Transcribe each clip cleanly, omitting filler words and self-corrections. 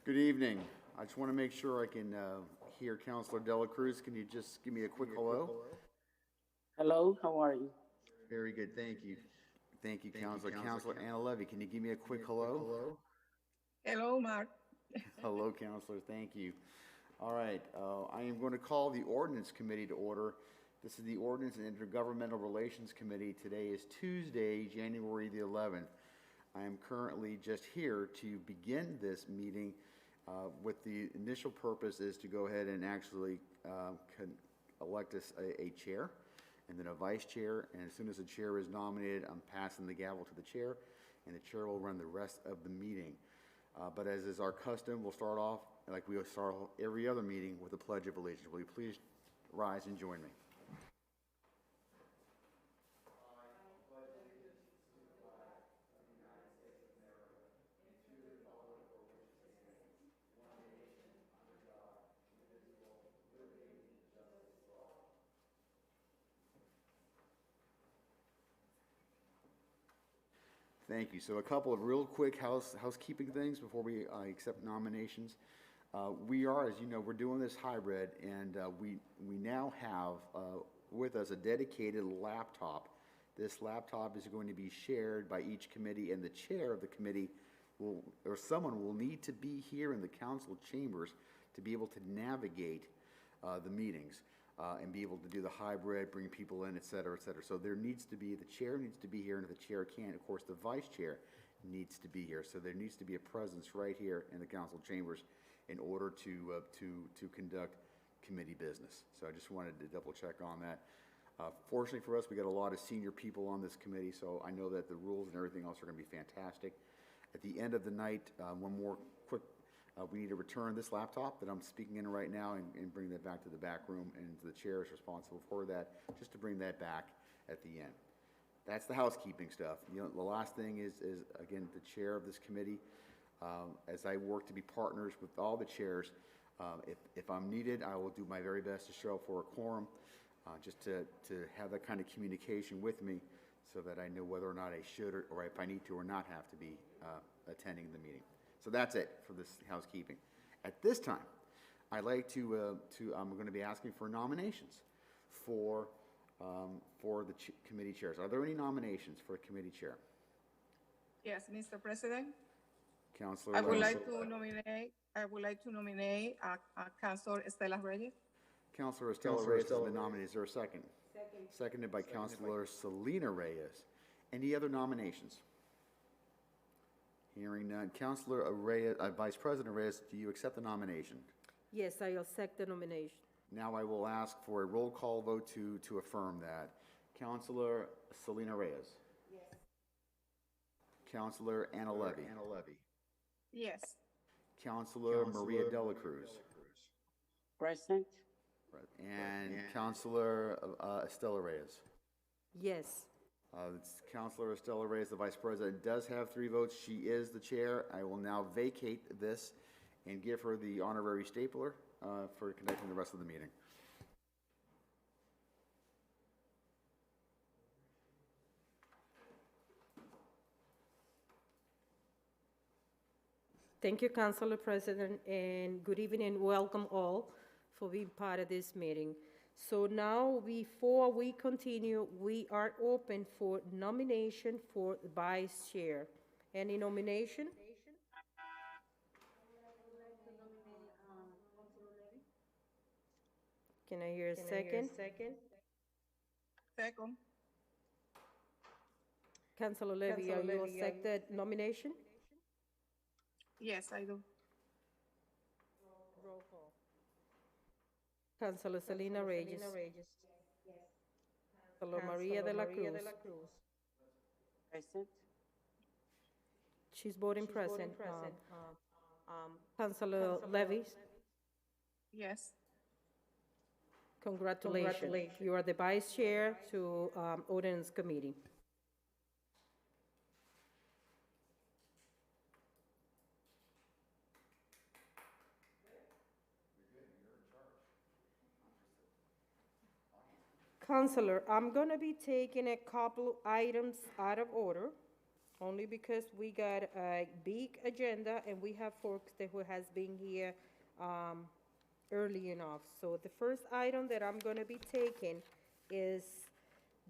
Good evening. I just want to make sure I can hear Councilor Dela Cruz. Can you just give me a quick hello? Hello, how are you? Very good, thank you. Thank you, Councilor. Councilor Anna Levy, can you give me a quick hello? Hello, Mark. Hello, Councilor, thank you. All right, I am going to call the Ordinance Committee to order. This is the Ordinance and Intergovernmental Relations Committee. Today is Tuesday, January the 11th. I am currently just here to begin this meeting with the initial purpose is to go ahead and actually elect us a chair and then a vice chair. And as soon as the chair is nominated, I'm passing the gavel to the chair, and the chair will run the rest of the meeting. But as is our custom, we'll start off like we start every other meeting with a Pledge of Allegiance. Will you please rise and join me? Thank you. So a couple of real quick housekeeping things before we accept nominations. We are, as you know, we're doing this hybrid, and we now have with us a dedicated laptop. This laptop is going to be shared by each committee, and the chair of the committee will, or someone will need to be here in the council chambers to be able to navigate the meetings. And be able to do the hybrid, bring people in, et cetera, et cetera. So there needs to be, the chair needs to be here, and if the chair can't, of course, the vice chair needs to be here. So there needs to be a presence right here in the council chambers in order to conduct committee business. So I just wanted to double check on that. Fortunately for us, we got a lot of senior people on this committee, so I know that the rules and everything else are going to be fantastic. At the end of the night, one more quick we need to return this laptop that I'm speaking in right now and bring that back to the back room, and the chair is responsible for that, just to bring that back at the end. That's the housekeeping stuff. You know, the last thing is again, the chair of this committee, as I work to be partners with all the chairs, if I'm needed, I will do my very best to show up for a quorum, just to have that kind of communication with me so that I know whether or not I should or if I need to or not have to be attending the meeting. So that's it for this housekeeping. At this time, I'd like I'm going to be asking for nominations for the committee chairs. Are there any nominations for a committee chair? Yes, Mr. President. Councilor. I would like to nominate Councilor Estela Reyes. Councilor Estela Reyes has been nominated. Is there a second? Second. Seconded by Councilor Selena Reyes. Any other nominations? Hearing none. Councilor Reyes, Vice President Reyes, do you accept the nomination? Yes, I accept the nomination. Now I will ask for a roll call vote to affirm that. Councilor Selena Reyes. Yes. Councilor Anna Levy. Yes. Councilor Maria Dela Cruz. Present. And Councilor Estela Reyes. Yes. Councilor Estela Reyes, the Vice President, does have 3 votes. She is the chair. I will now vacate this and give her the honorary stapler for conducting the rest of the meeting. Thank you, Councilor President, and good evening and welcome all for being part of this meeting. So now, before we continue, we are open for nomination for vice chair. Any nomination? Can I hear a second? Second. Councilor Levy, are you accept that nomination? Yes, I do. Roll call. Councilor Selena Reyes. Yes. Councilor Maria de la Cruz. Present. She's voting present. Councilor Levy. Yes. Congratulations. You are the vice chair to Ordinance Committee. Councilor, I'm going to be taking a couple items out of order, only because we got a big agenda and we have folks that who has been here early enough. So the first item that I'm gonna be taking is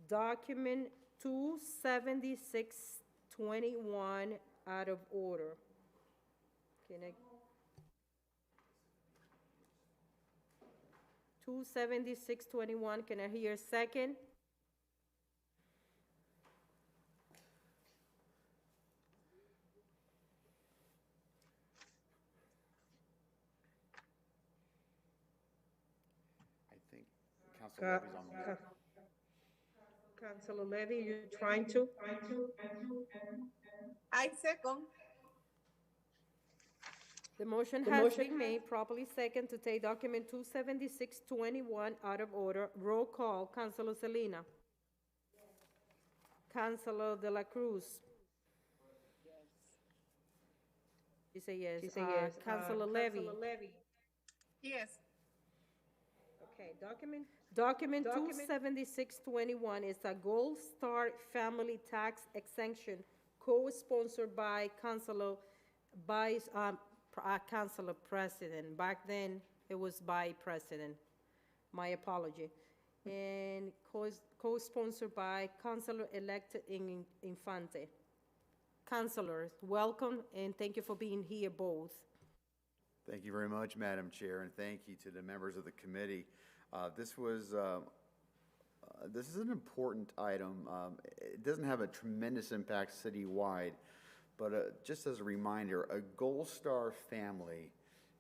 document 27621 out of order. Can I? 27621, can I hear a second? I think Council Levy's on mute. Councilor Levy, you trying to? I second. The motion has been made, properly second, to take document 27621 out of order. Roll call, Councilor Selena. Councilor De La Cruz. She say yes. She say yes. Councilor Levy. Yes. Okay, document 27621 is a Gold Star Family Tax Exemption, co-sponsored by Councilor President. Back then, it was by President. My apology. And co-sponsored by Councilor-elect Infante. Councilors, welcome, and thank you for being here both. Thank you very much, Madam Chair, and thank you to the members of the committee. This is an important item. It doesn't have a tremendous impact citywide, but just as a reminder, a Gold Star family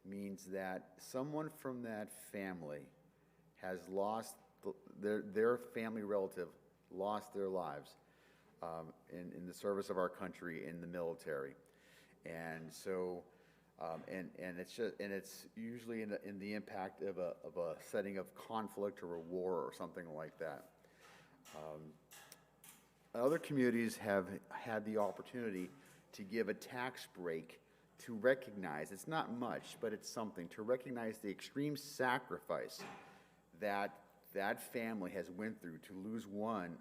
means that someone from that family has lost, their family relative lost their lives in the service of our country in the military. And so, it's usually in the impact of a setting of conflict or a war or something like that. Other communities have had the opportunity to give a tax break to recognize, it's not much, but it's something, to recognize the extreme sacrifice that that family has went through to lose one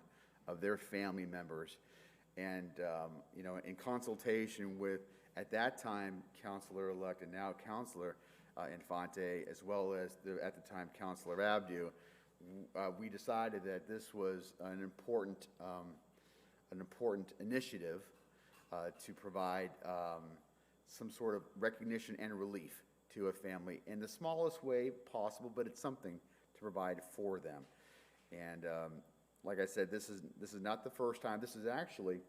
of their family members. And, you know, in consultation with, at that time, Councilor-elect and now Councilor Infante, as well as at the time Councilor Abdu, we decided that this was an important initiative to provide some sort of recognition and relief to a family in the smallest way possible, but it's something to provide for them. And like I said, this is not the first time. This is actually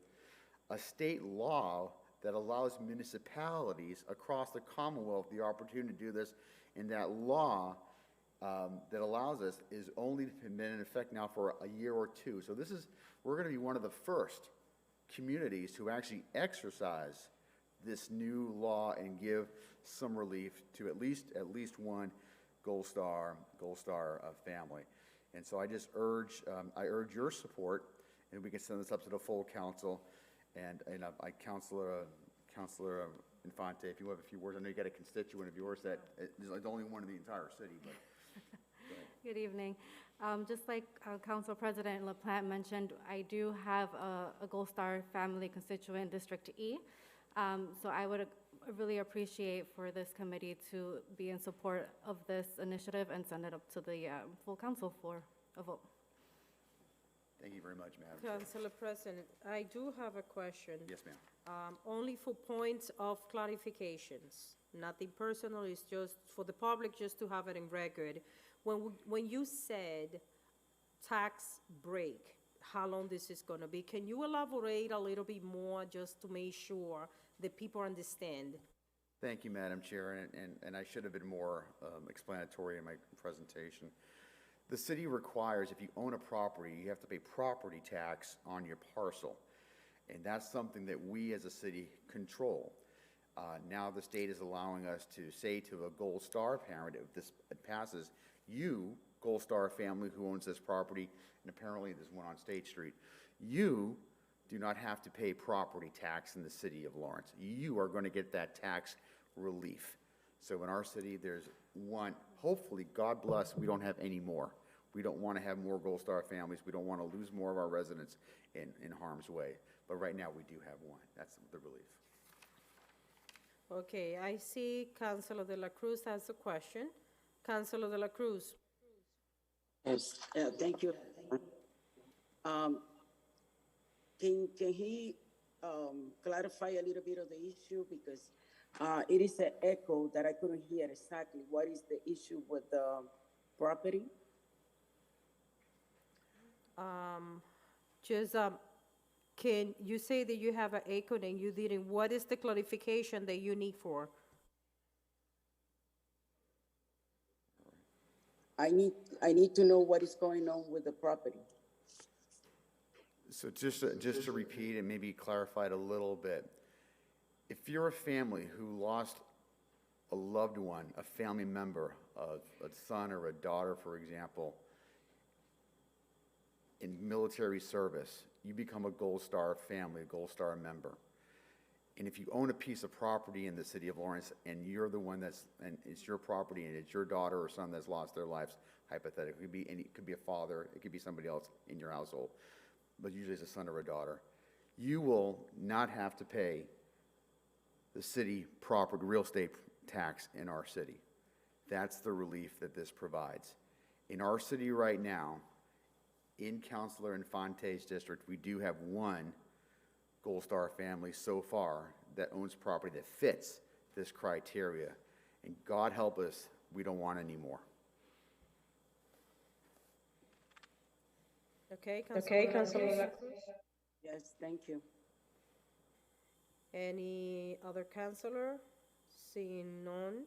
a state law that allows municipalities across the Commonwealth the opportunity to do this, and that law that allows us is only been in effect now for a year or two. So we're going to be one of the first communities to actually exercise this new law and give some relief to at least one Gold Star family. And so I just urge your support, and we can send this up to the full council. And Councilor Infante, if you have a few words, I know you got a constituent of yours that is the only one in the entire city. But Good evening. Just like Council President LaPlante mentioned, I do have a Gold Star family constituent in District E. So I would really appreciate for this committee to be in support of this initiative and send it up to the full council for a vote. thank you very much, Madam Chair. Councilor President, I do have a question. Yes, ma'am. Only for points of clarifications, nothing personal, it's just for the public, just to have it in record. When you said tax break, how long this is gonna be, can you elaborate a little bit more just to make sure that people understand? Thank you, Madam Chair, and I should have been more explanatory in my presentation. The city requires, if you own a property, you have to pay property tax on your parcel. And that's something that we as a city control. Now the state is allowing us to say to a Gold Star parent, if this passes, you, Gold Star family who owns this property, and apparently there's one on State Street, you do not have to pay property tax in the city of Lawrence. You are going to get that tax relief. So in our city, there's one, hopefully, God bless, we don't have any more. We don't want to have more Gold Star families. We don't want to lose more of our residents in harm's way. But but right now we do have one. That's the relief. Okay, I see Councilor De La Cruz has a question. Councilor De La Cruz. Yes, thank you. Um, can he clarify a little bit of the issue? Because it is an echo that I couldn't hear exactly. What is the issue with the property? Just, can you say that you have an echo and you didn't, what is the clarification that you need for? I need to know what is going on with the property. So just to repeat and maybe clarify it a little bit, if you're a family who lost a loved one, a family member, a son or a daughter, for example, in military service, you become a Gold Star family, a Gold Star member. And if you own a piece of property in the city of Lawrence and you're the one and it's your property and it's your daughter or son that's lost their lives, hypothetically, it could be a father, it could be somebody else in your household, but usually it's a son or a daughter, you will not have to pay the city property real estate tax in our city. That's the relief that this provides. In our city right now, in Councilor Infante's district, we do have one Gold Star family so far that owns property that fits this criteria. And God help us, we don't want any more. Okay, Councilor De La Cruz. Yes, thank you. Any other councilor? Seeing none.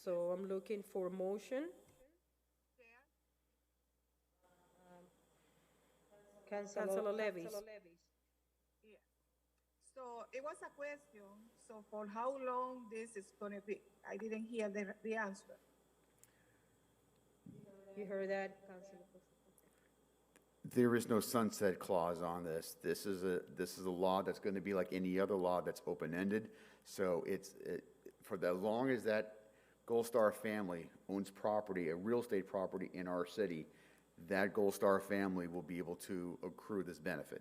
So I'm looking for a motion. Councilor Levis. Yeah. So it was a question. So for how long this is going to be? I didn't hear the answer. You heard that, Councilor? There is no sunset clause on this. This is a law that's going to be like any other law that's open-ended. So for as long as that Gold Star family owns property, a real estate property in our city, that Gold Star family will be able to accrue this benefit.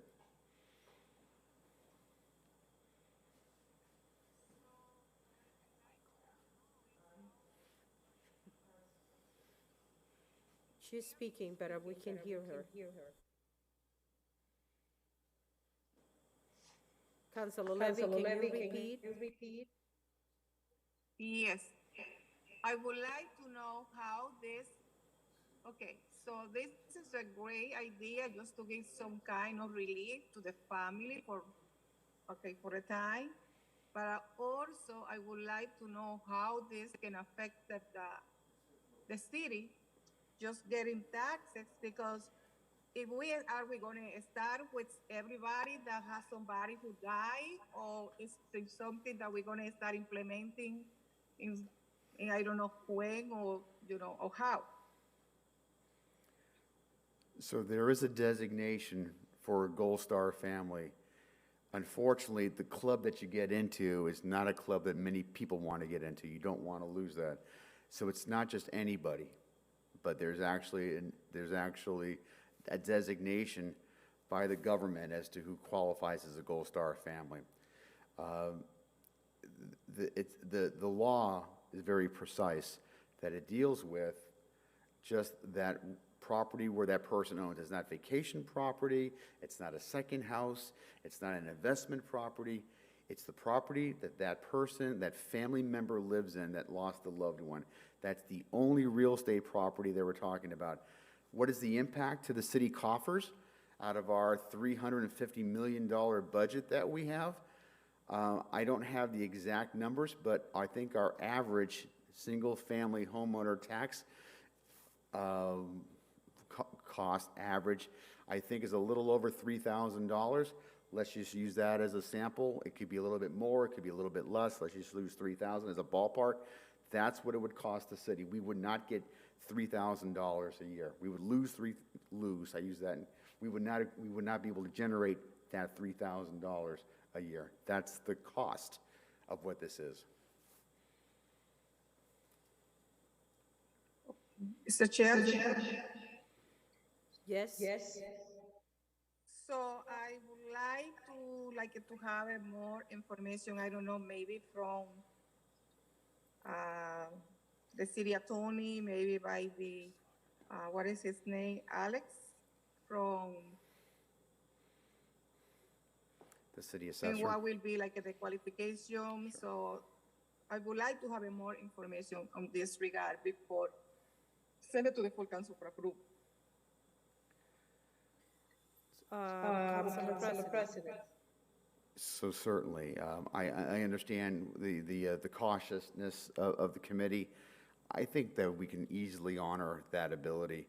She's speaking, but we can hear her. Councilor Levy, can you repeat? Yes. I would like to know how this, okay, so this is a great idea just to give some kind of relief to the family for a time. But also I would like to know how this can affect the city just getting taxes, because if are we going to start with everybody that has somebody who died, or is it something that we're going to start implementing in I don't know when, or or how? So there is a designation for a Gold Star family. Unfortunately, the club that you get into is not a club that many people want to get into. You don't want to lose that. So it's not just anybody, but there's actually a designation by the government as to who qualifies as a Gold Star family. The law is very precise that it deals with just that property where that person owns. It's not vacation property, it's not a second house, it's not an investment property, it's the property that person, that family member lives in that lost a loved one. That's the only real estate property that we're talking about. What is the impact to the city coffers out of our $350 million budget that we have? I don't have the exact numbers, but I think our average single-family homeowner tax cost average, I think, is a little over $3,000. Let's just use that as a sample. It could be a little bit more, it could be a little bit less. Let's just lose $3,000 as a ballpark. That's what it would cost the city. We would not get $3,000 a year. We would I use that. We would not be able to generate that $3,000 a year. That's the cost of what this is. Mr. Chair? Yes? So I would like to have more information. I don't know, maybe from uh, the city attorney, maybe by the what is his name, Alex, from The city and assessor. what will be like the qualification. So I would like to have more information on this regard before send it to the full council for approval. Councilor President. So certainly, I understand the cautiousness of the committee. I think that we can easily honor that ability.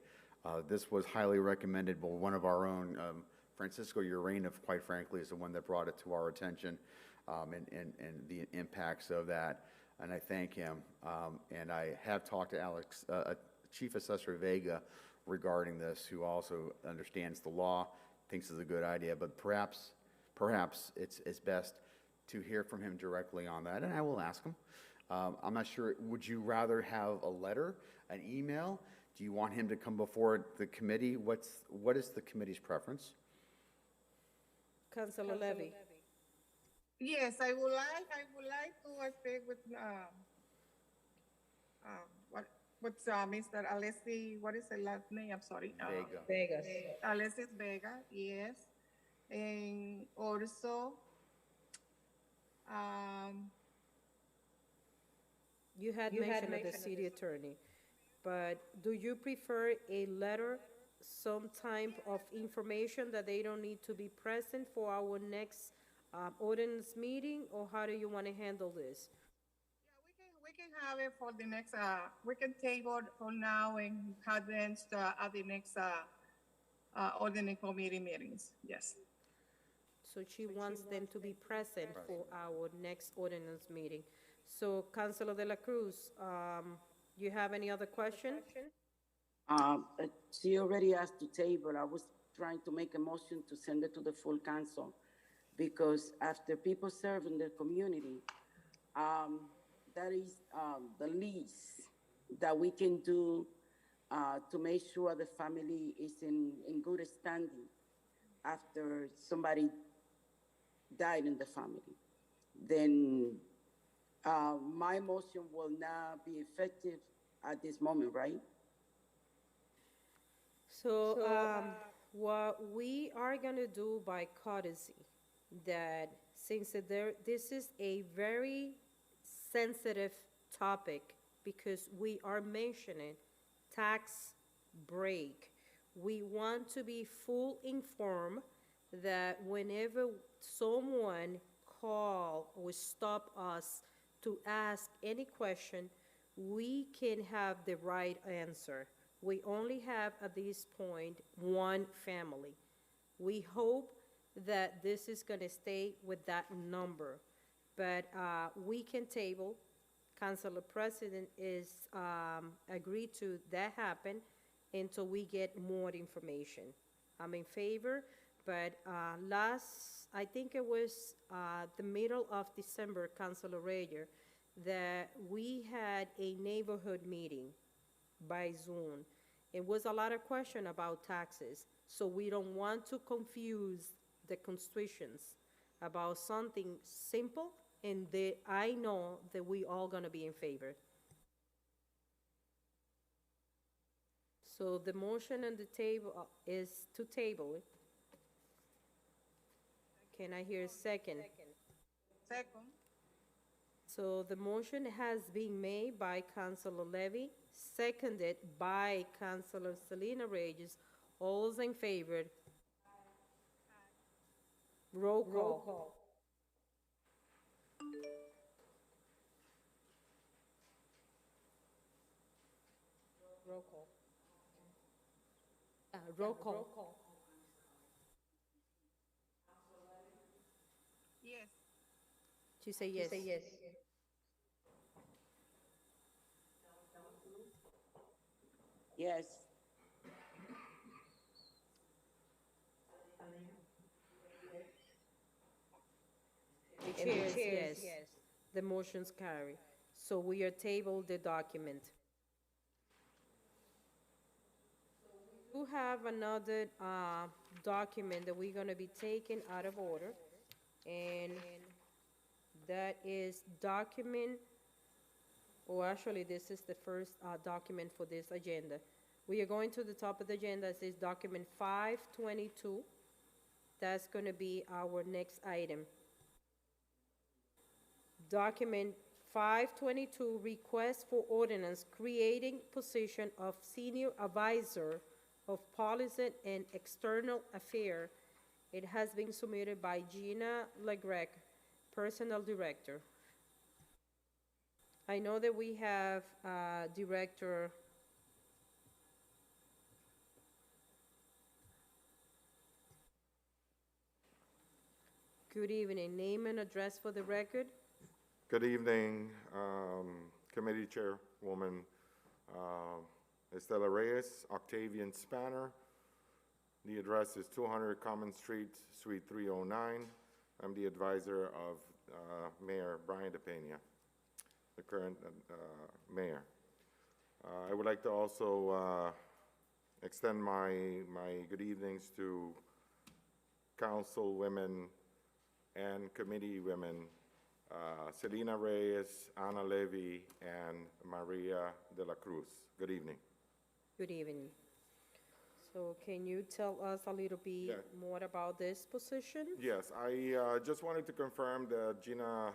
This was highly recommended by one of our own, Francisco Urena, quite frankly, is the one that brought it to our attention, and the impacts of that, and I thank him. And I have talked to Alex, Chief Assessor Vega, regarding this, who also understands the law, thinks it's a good idea, but perhaps it's best to hear from him directly on that, and I will ask him. I'm not sure, would you rather have a letter, an email? Do you want him to come before the committee? What is the committee's preference? Councilor Levy. Yes, I would like to speak with what's Mr. Alessi, what is the last name? I'm sorry. Vega. Vegas. Alessis Vega, yes. And also, You had mentioned the city attorney, but do you prefer a letter, some type of information that they don't need to be present for our next ordinance meeting, or how do you want to handle this? we can have it for the next, we can table it for now and have them at the next ordinance committee meetings, yes. So she wants them to be present for our next ordinance meeting. So Councilor De La Cruz, you have any other question? She already asked to table. I was trying to make a motion to send it to the full council because after people serve in their community, that is the least that we can do to make sure the family is in good standing after somebody died in the family. Then my motion will not be effective at this moment, right? So, what we are gonna do by courtesy, that since this is a very sensitive topic, because we are mentioning tax break, we want to be full informed that whenever someone call or stop us to ask any question, we can have the right answer. We only have, at this point, one family. We hope that this is going to stay with that number, but we can table. Councilor President is agreed to that happen until we get more information. I'm in favor, but I think it was the middle of December, Councilor Reyer, that we had a neighborhood meeting by Zoom. It was a lot of question about taxes, so we don't want to confuse the constitutions about something simple, and I know that we all gonna be in favor. So the motion on the table is to table it. Can I hear a second? Second. So the motion has been made by Councilor Levy, seconded by Councilor Selena Reyes. All those in favor? Roll call. Roll call. Roll call. Yes. She say yes. Yes. The chair is yes. The motion's carry. So we are tabled the document. We have another document that we're gonna be taking out of order, and that is document, or actually, this is the first document for this agenda. We are going to the top of the agenda, it says document 522. That's gonna be our next item. Document 522, request for ordinance creating position of senior advisor of policy and external affair. It has been submitted by Gina Legrec, personnel director. I know that we have Director Good evening. Name and address for the record. Good evening, Committee Chairwoman Estela Reyes, Octavian Spanner. The address is 200 Common Street, Suite 309. I'm the advisor of Mayor Brian DePena, the current mayor. I would like to also extend my good evenings to council women and committee women, Selena Reyes, Ana Levy, and Maria de la Cruz. Good evening. Good evening. So can you tell us a little bit more about this position? Yes, I just wanted to confirm that Gina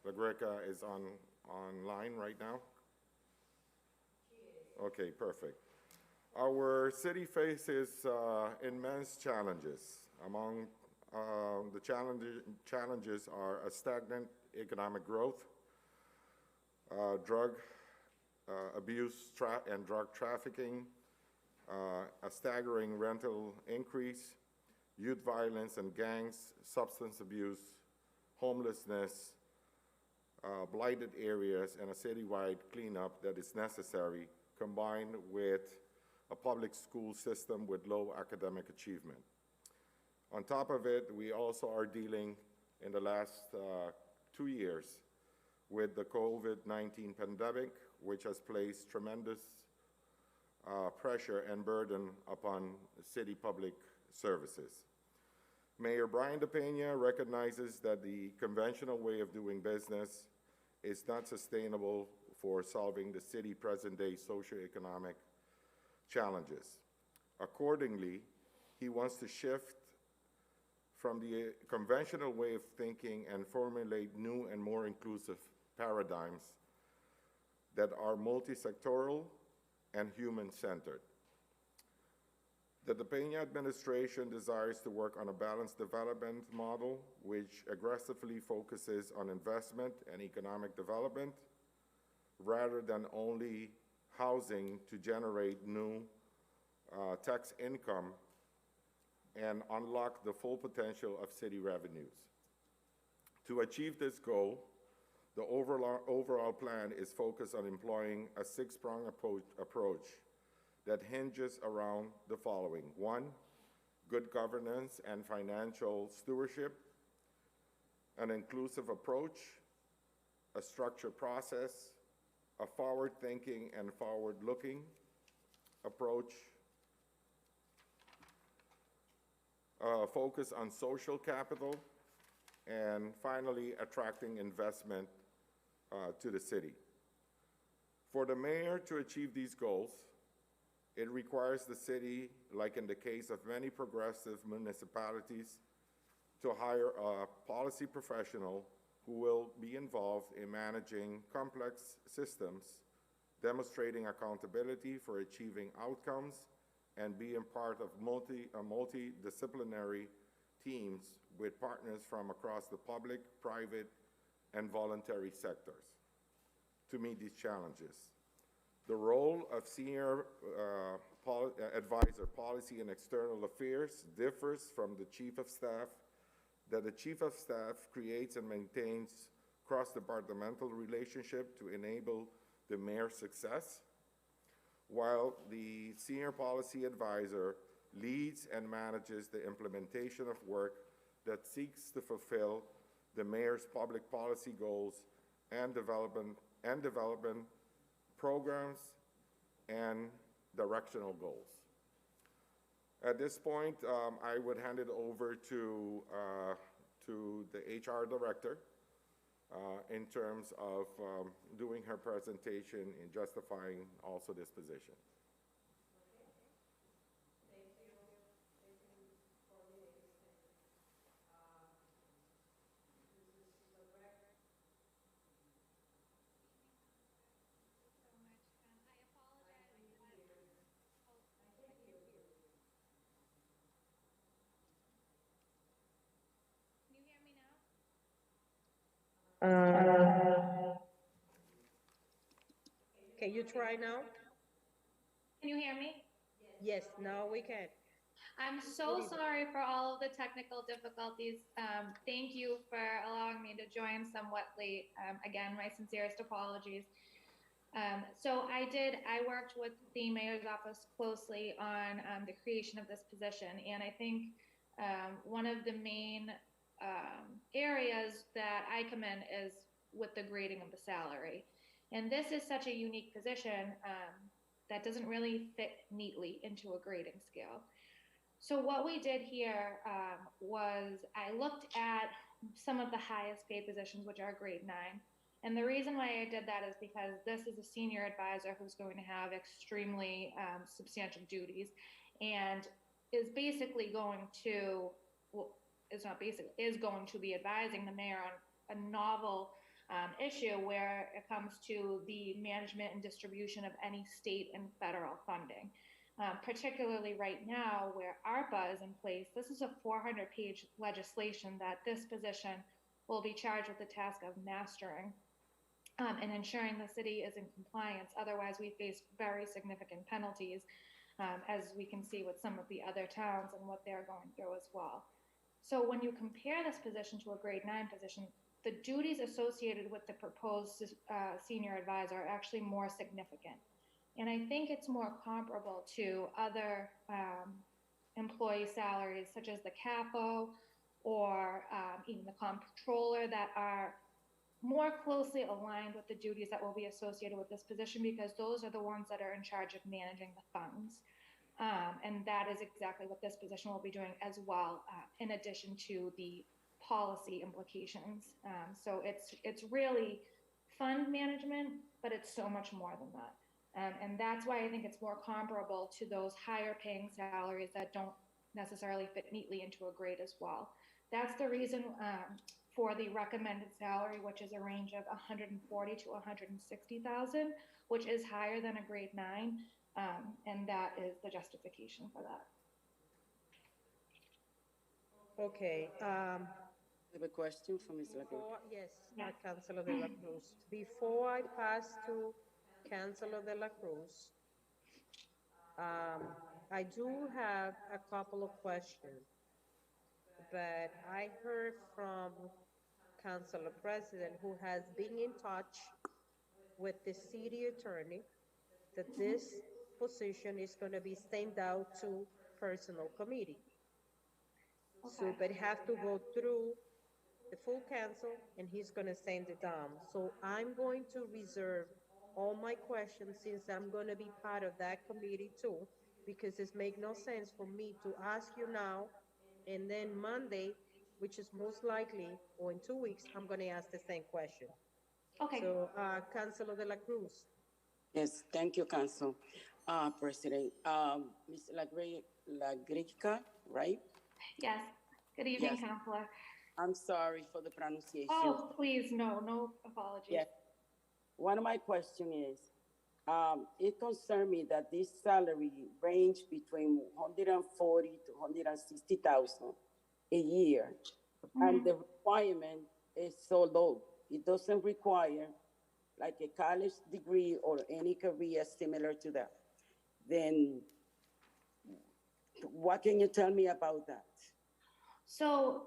Legrec is online right now. Okay, perfect. Our city faces immense challenges. Among the challenges are a stagnant economic growth, drug abuse and drug trafficking, a staggering rental increase, youth violence and gangs, substance abuse, homelessness, blighted areas, and a citywide cleanup that is necessary, combined with a public school system with low academic achievement. On top of it, we also are dealing in the last 2 years with the COVID-19 pandemic, which has placed tremendous pressure and burden upon city public services. Mayor Brian DePena recognizes that the conventional way of doing business is not sustainable for solving the city present-day socioeconomic challenges. Accordingly, he wants to shift from the conventional way of thinking and formulate new and more inclusive paradigms that are multi-sectoral and human-centered. The DePena administration desires to work on a balanced development model which aggressively focuses on investment and economic development rather than only housing to generate new tax income and unlock the full potential of city revenues. To achieve this goal, the overall plan is focused on employing a six-pronged approach that hinges around the following. 1, good governance and financial stewardship, an inclusive approach, a structured process, a forward-thinking and forward-looking approach, focus on social capital, and finally, attracting investment to the city. For the mayor to achieve these goals, it requires the city, like in the case of many progressive municipalities, to hire a policy professional who will be involved in managing complex systems, demonstrating accountability for achieving outcomes, and being part of multidisciplinary teams with partners from across the public, private, and voluntary sectors to meet these challenges. The role of Senior Advisor Policy and External Affairs differs from the Chief of Staff, that the Chief of Staff creates and maintains cross-departmental relationship to enable the mayor's success, while the Senior Policy Advisor leads and manages the implementation of work that seeks to fulfill the mayor's public policy goals and development programs and directional goals. At this point, I would hand it over to the HR director in terms of doing her presentation and justifying also this position. Can you try now? Can you hear me? Yes, now we can. I'm so sorry for all of the technical difficulties. Thank you for allowing me to join somewhat late. Again, my sincerest apologies. So I worked with the mayor's office closely on the creation of this position. And I think one of the main areas that I come in is with the grading of the salary. And this is such a unique position that doesn't really fit neatly into a grading scale. So what we did here was I looked at some of the highest paid positions, which are grade 9. And the reason why I did that is because this is a senior advisor who's going to have extremely substantial duties and is basically going to, well, it's not basically, is going to be advising the mayor on a novel issue where it comes to the management and distribution of any state and federal funding. Particularly right now where ARPA is in place, this is a 400-page legislation that this position will be charged with the task of mastering and ensuring the city is in compliance. Otherwise, we face very significant penalties, as we can see with some of the other towns and what they're going through as well. So when you compare this position to a grade 9 position, the duties associated with the proposed senior advisor are actually more significant. And I think it's more comparable to other employee salaries, such as the CAFO or even the comptroller, that are more closely aligned with the duties that will be associated with this position, because those are the ones that are in charge of managing the funds. And that is exactly what this position will be doing as well, in addition to the policy implications. So it's really fund management, but it's so much more than that. And that's why I think it's more comparable to those higher paying salaries that don't necessarily fit neatly into a grade as well. That's the reason for the recommended salary, which is a range of 140 to 160,000, which is higher than a grade 9. And that is the justification for that. Okay. I have a question for Ms. Legrec. Yes, Councilor de la Cruz. Before I pass to Councilor de la Cruz, I do have a couple of questions, but I heard from Councilor President, who has been in touch with the city attorney, that this position is going to be sent out to personnel committee. Okay. So, but have to go through the full council, and he's going to send it down. So I'm going to reserve all my questions, since I'm going to be part of that committee too, because it makes no sense for me to ask you now, and then Monday, which is most likely, or in 2 weeks, I'm going to ask the same question. Okay. So, Councilor de la Cruz. Yes, thank you, Council President. Ms. Legrec, right? Yes. Good evening, Yes. Councilor. I'm sorry for the pronunciation. Oh, please, no apologies. Yes. One of my questions is, it concerned me that this salary range between 140 to 160,000 a year, and the requirement is so low. It doesn't require like a college degree or any career similar to that. Then what can you tell me about that? So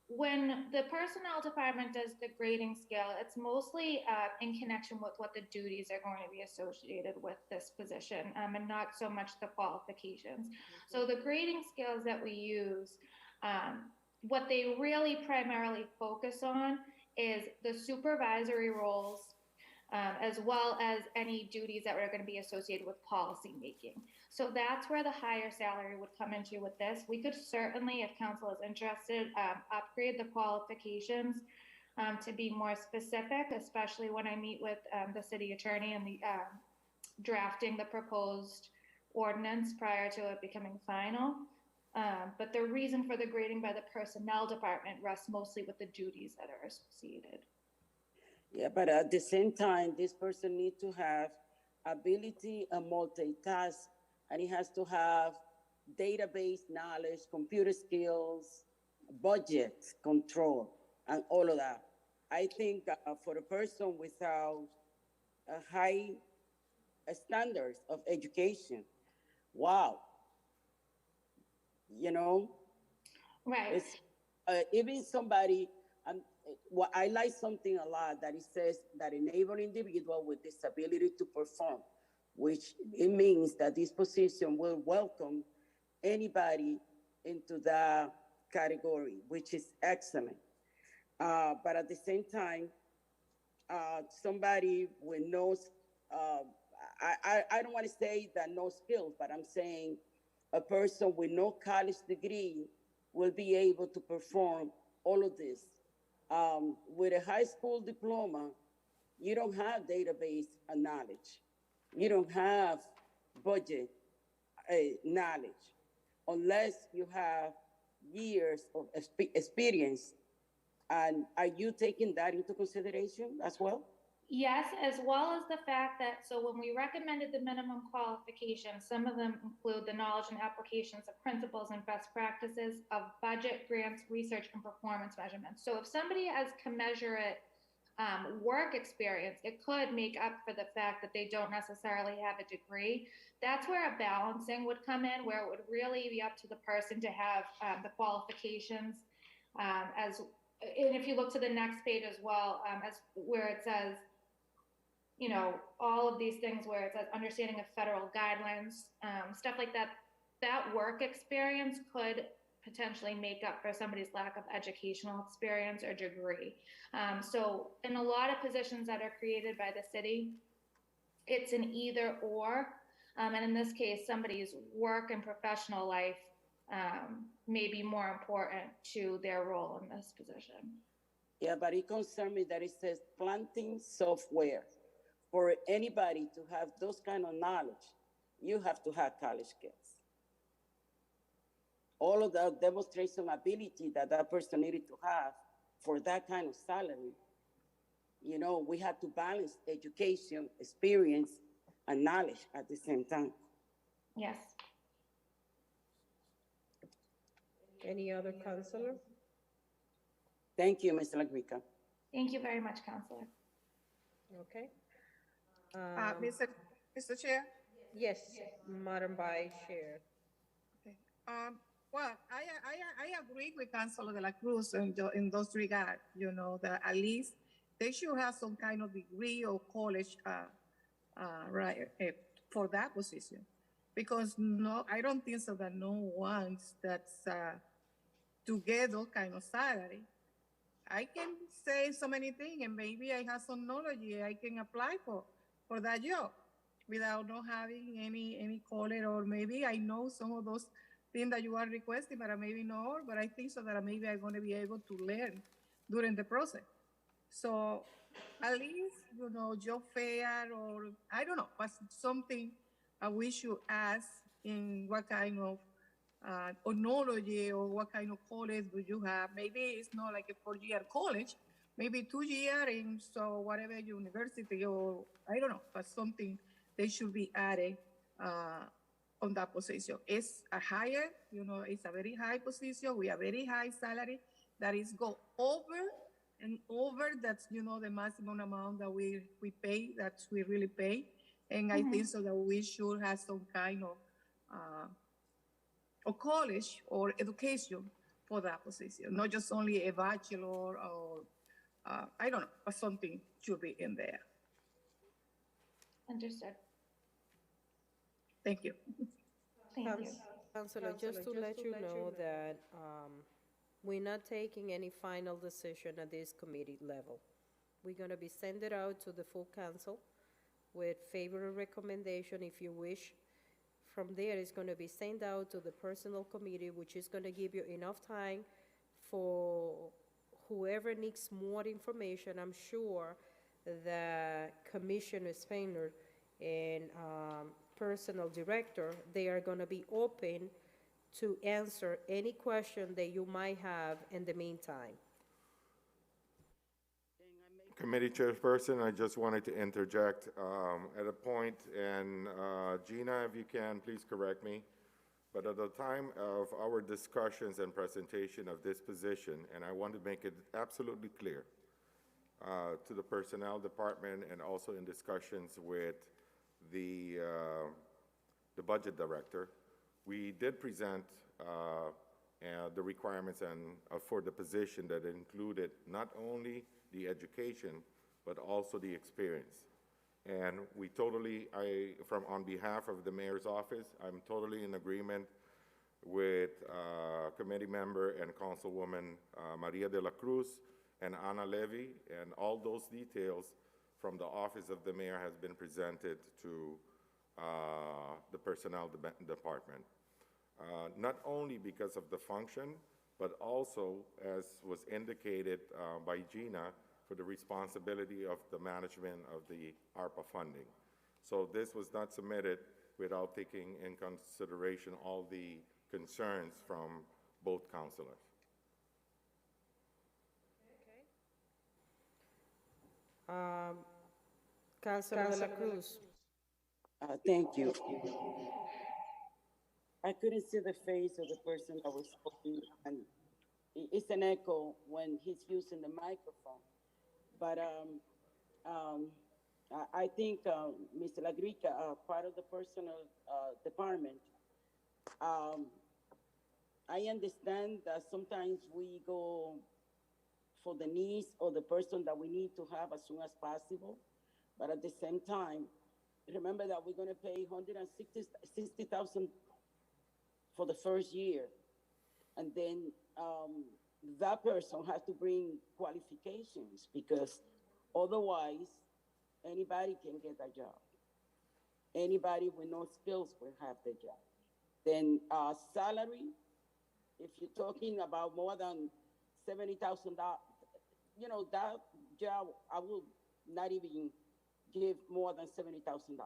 when the personnel department does the grading scale, it's mostly in connection with what the duties are going to be associated with this position, and not so much the qualifications. So the grading scales that we use, what they really primarily focus on is the supervisory roles, as well as any duties that are going to be associated with policy making. So that's where the higher salary would come into with this. We could certainly, if council is interested, upgrade the qualifications to be more specific, especially when I meet with the city attorney and the drafting the proposed ordinance prior to it becoming final. But the reason for the grading by the personnel department rests mostly with the duties that are associated. Yeah, but at the same time, this person needs to have ability and multitask, and he has to have database knowledge, computer skills, budget control, and all of that. I think for a person without high standards of education, wow, you know, Right. it's even somebody. Well, I like something a lot that it says that enable individual with disability to perform, which it means that this position will welcome anybody into that category, which is excellent. But at the same time, somebody with no, I don't want to say that no skills, but I'm saying a person with no college degree will be able to perform all of this. With a high school diploma, you don't have database knowledge. You don't have budget knowledge unless you have years of experience. And are you taking that into consideration as well? Yes, as well as the fact that, so when we recommended the minimum qualifications, some of them include the knowledge and applications of principles and best practices of budget, grants, research, and performance measurements. So if somebody has commensurate work experience, it could make up for the fact that they don't necessarily have a degree. That's where a balancing would come in, where it would really be up to the person to have the qualifications and if you look to the next page as well, as where it says, you know, all of these things where it says understanding of federal guidelines, stuff like that, that work experience could potentially make up for somebody's lack of educational experience or degree. So in a lot of positions that are created by the city, it's an either or. And in this case, somebody's work and professional life may be more important to their role in this position. Yeah, but it concerns me that it says planting software. For anybody to have those kind of knowledge, you have to have college skills. All of the demonstration ability that that person needed to have for that kind of salary, you know, we have to balance education, experience, and knowledge at the same time. Yes. Any other counselor? Thank you, Ms. Legrec. Thank you very much, Counselor. Okay. Mr. Chair? Yes, Madam Vice Chair. Okay. Well, I agree with Councilor de la Cruz in those regards, you know, that at least they should have some kind of degree or college, right, for that position. Because no, I don't think so that no one that's to get those kind of salary. I can say so many things, and maybe I have some knowledge I can apply for that job without not having any college, or maybe I know some of those things that you are requesting, but maybe not. But I think so that maybe I'm going to be able to learn during the process. So at least, you know, job fair, or I don't know, but something we should ask in what kind of or knowledge or what kind of college do you have. Maybe it's not like a 4-year college, maybe 2 years in so whatever university, or I don't know, but something they should be added on that position. It's a higher, you know, it's a very high position with a very high salary that is go over and over. That's, you know, the maximum amount that we pay, that we really pay. And I think so that we should have some kind of or college or education for that position, not just only a bachelor or I don't know, but something should be in there. Understood. Thank you. Thank you. Counselor, just to let you know that we're not taking any final decision at this committee level. We're gonna be send it out to the full council with favorable recommendation if you wish. From there, it's gonna be sent out to the personnel committee, which is gonna give you enough time for whoever needs more information. I'm sure the Commissioner Spanier and Personnel Director, they are gonna be open to answer any question that you might have in the meantime. Committee Chairperson, I just wanted to interject at a point, and Gina, if you can, please correct me, but at the time of our discussions and presentation of this position, and I want to make it absolutely clear to the Personnel Department and also in discussions with the Budget Director, we did present the requirements and for the position that included not only the education, but also the experience. And we totally, on behalf of the mayor's office, I'm totally in agreement with committee member and councilwoman Maria de la Cruz and Ana Levy, and all those details from the office of the mayor has been presented to the personnel department. Not only because of the function, but also, as was indicated by Gina, for the responsibility of the management of the ARPA funding. So this was not submitted without taking in consideration all the concerns from both councilors. Councilor de la Cruz. Thank you. I couldn't see the face of the person that was speaking, and it's an echo when he's using the microphone. But I think Mr. Legrec, part of the personnel department, I understand that sometimes we go for the needs of the person that we need to have as soon as possible. But at the same time, remember that we're going to pay $160,000 for the first year. And then that person has to bring qualifications, because otherwise anybody can get a job. Anybody with no skills will have the job. Then salary, if you're talking about more than $70,000, you know, that job, I will not even give more than $70,000,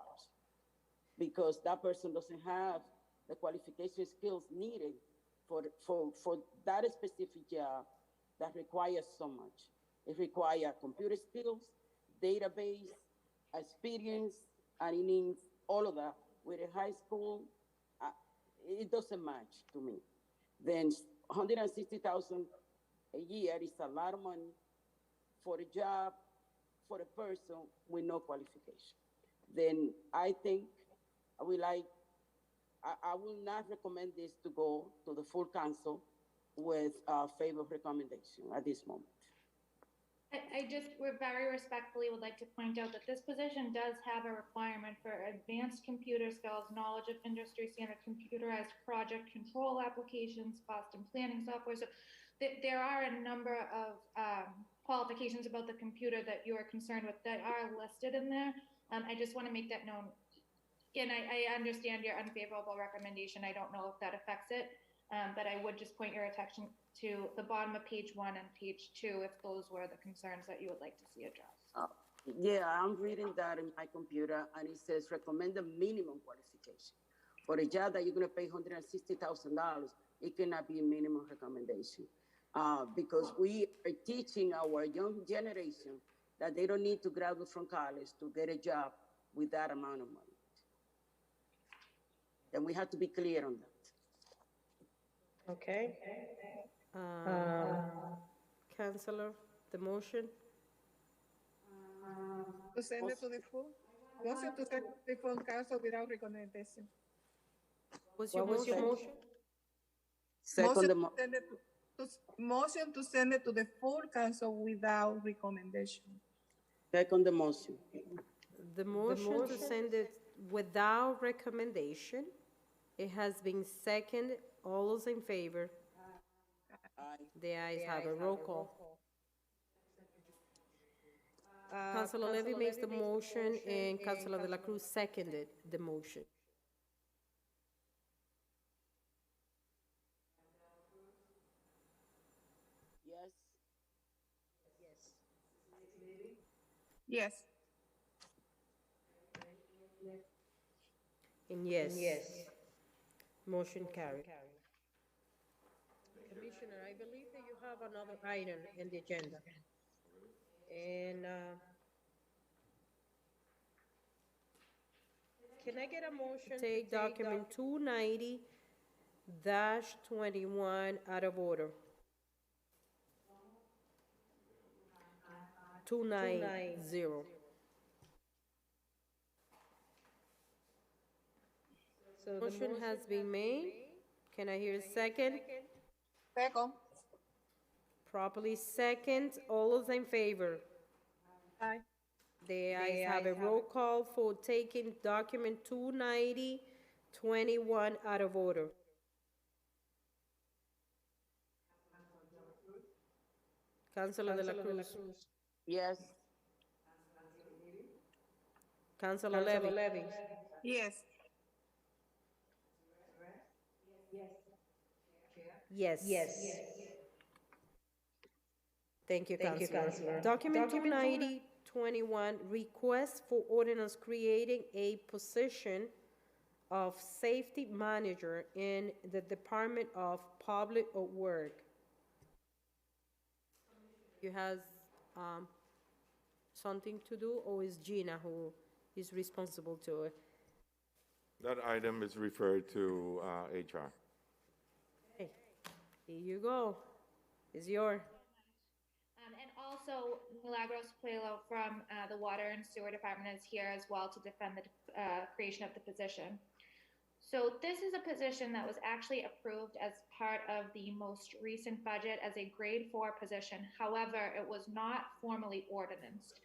because that person doesn't have the qualification skills needed for that specific job that requires so much. It requires computer skills, database, experience, and it needs all of that. With a high school, it doesn't match to me. Then $160,000 a year is a lot of money for a job, for a person with no qualification. Then I think I will not recommend this to go to the full council with a favor recommendation at this moment. We very respectfully would like to point out that this position does have a requirement for advanced computer skills, knowledge of industry standard computerized project control applications, cost and planning software. So there are a number of qualifications about the computer that you are concerned with that are listed in there. I just want to make that known. And I understand your unfavorable recommendation. I don't know if that affects it, but I would just point your attention to the bottom of page 1 and page 2 if those were the concerns that you would like to see addressed. Yeah, I'm reading that in my computer, and it says recommend a minimum qualification. For a job that you're going to pay $160,000, it cannot be a minimum recommendation, because we are teaching our young generation that they don't need to graduate from college to get a job with that amount of money. And we have to be clear on that. Okay. Councilor, the motion? To send it to the full? Motion to send to the full council without recommendation. What was your motion? Motion to send it to the full council without recommendation. Second the motion. The motion to send it without recommendation. It has been seconded. All those in favor? Aye. The ayes have a roll call. Councilor Levy makes the motion, and Councilor De La Cruz seconded the motion. Yes. Yes. And yes. Motion carried. Commissioner, I believe that you have another item in the agenda. And, can I get a motion to take document 290-21 out of order? 290. So the motion has been made. Can I hear a second? Second. Properly second. All those in favor? Aye. The ayes have a roll call for taking document 290-21 out of order. Councilor De La Cruz. Yes. Councilor Levy. Yes. Yes. Thank you, Councilor. Document 290-21, request for ordinance creating a position of safety manager in the Department of Public Works. You has something to do, or is Gina who is responsible to it? That item is referred to HR. Hey, here you go. It's yours. And also, Milagros Puelo from the Water and Sewer Department is here as well to defend the creation of the position. So this is a position that was actually approved as part of the most recent budget as a grade 4 position. However, it was not formally ordinanced.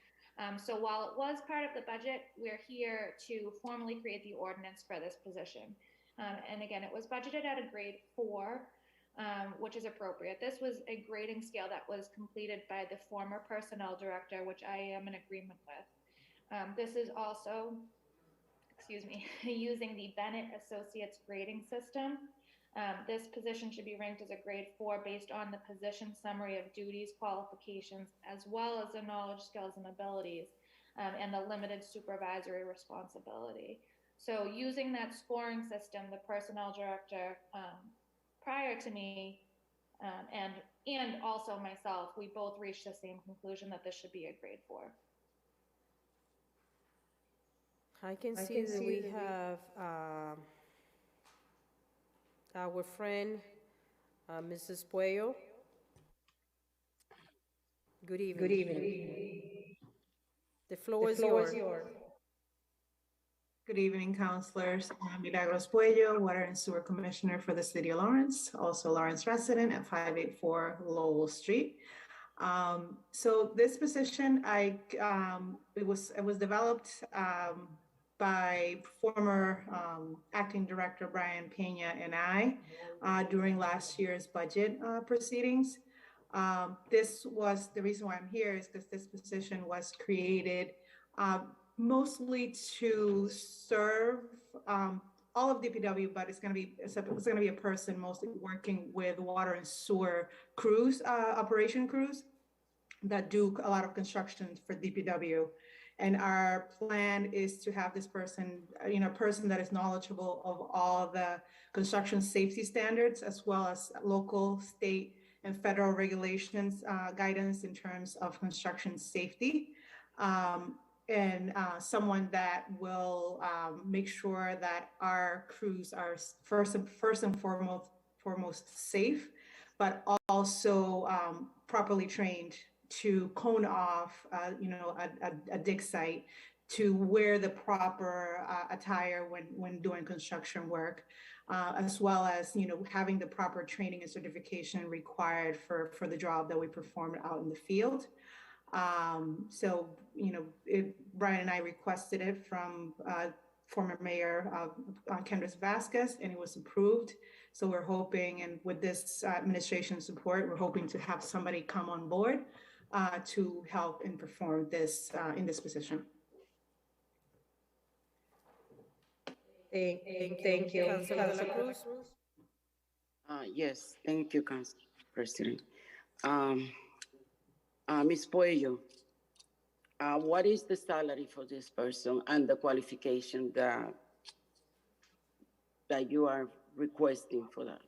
So while it was part of the budget, we're here to formally create the ordinance for this position. And again, it was budgeted at a grade 4, which is appropriate. This was a grading scale that was completed by the former personnel director, which I am in agreement with. This is also, using the Bennett Associates grading system. This position should be ranked as a grade 4 based on the position summary of duties, qualifications, as well as the knowledge, skills, and abilities, and the limited supervisory responsibility. So using that scoring system, the personnel director prior to me and also myself, we both reached the same conclusion that this should be a grade 4. I can see that we have our friend, Mrs. Puello. Good evening. Good evening. The floor is yours. Good evening, councilors. I'm Milagros Puello, Water and Sewer Commissioner for the City of Lawrence, also Lawrence resident at 584 Lowell Street. So this position, it was developed by former acting director Brian Pena and I during last year's budget proceedings. This was the reason why I'm here is because this position was created mostly to serve all of DPW, but it's going to be a person mostly working with water and sewer crews, operation crews that do a lot of construction for DPW. And our plan is to have this person, a person that is knowledgeable of all the construction safety standards, as well as local, state, and federal regulations, guidance in terms of construction safety. And someone that will make sure that our crews are first and foremost safe, but also properly trained to cone off, a dig site, to wear the proper attire when doing construction work, as well as having the proper training and certification required for the job that we perform out in the field. So Brian and I requested it from former Mayor Kendris Vasquez, and it was approved. So we're hoping, and with this administration support, we're hoping to have somebody come on board to help and perform this in this position. Thank you. Councilor De La Cruz? Yes, thank you, Council President. Ms. Puello, what is the salary for this person and the qualification that you are requesting for that?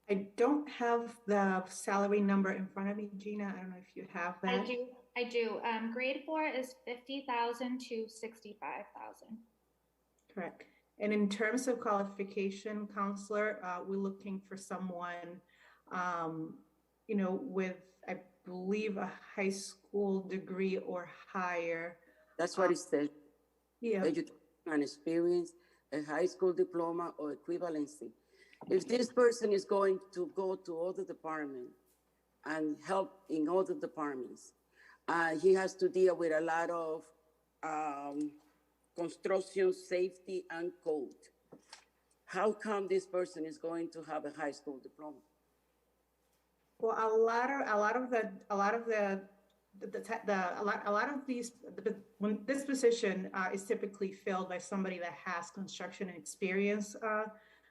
I don't have the salary number in front of me, Gina. I don't know if you have that. I do. Grade 4 is 50,000 to 65,000. Correct. And in terms of qualification, counselor, we're looking for someone, with, I believe, a high school degree or higher. That's what it says. Yeah. Education and experience, a high school diploma or equivalency. If this person is going to go to other departments and help in other departments, he has to deal with a lot of construction, safety, and code. How come this person is going to have a high school diploma? Well, a lot of these, when this position is typically filled by somebody that has construction experience,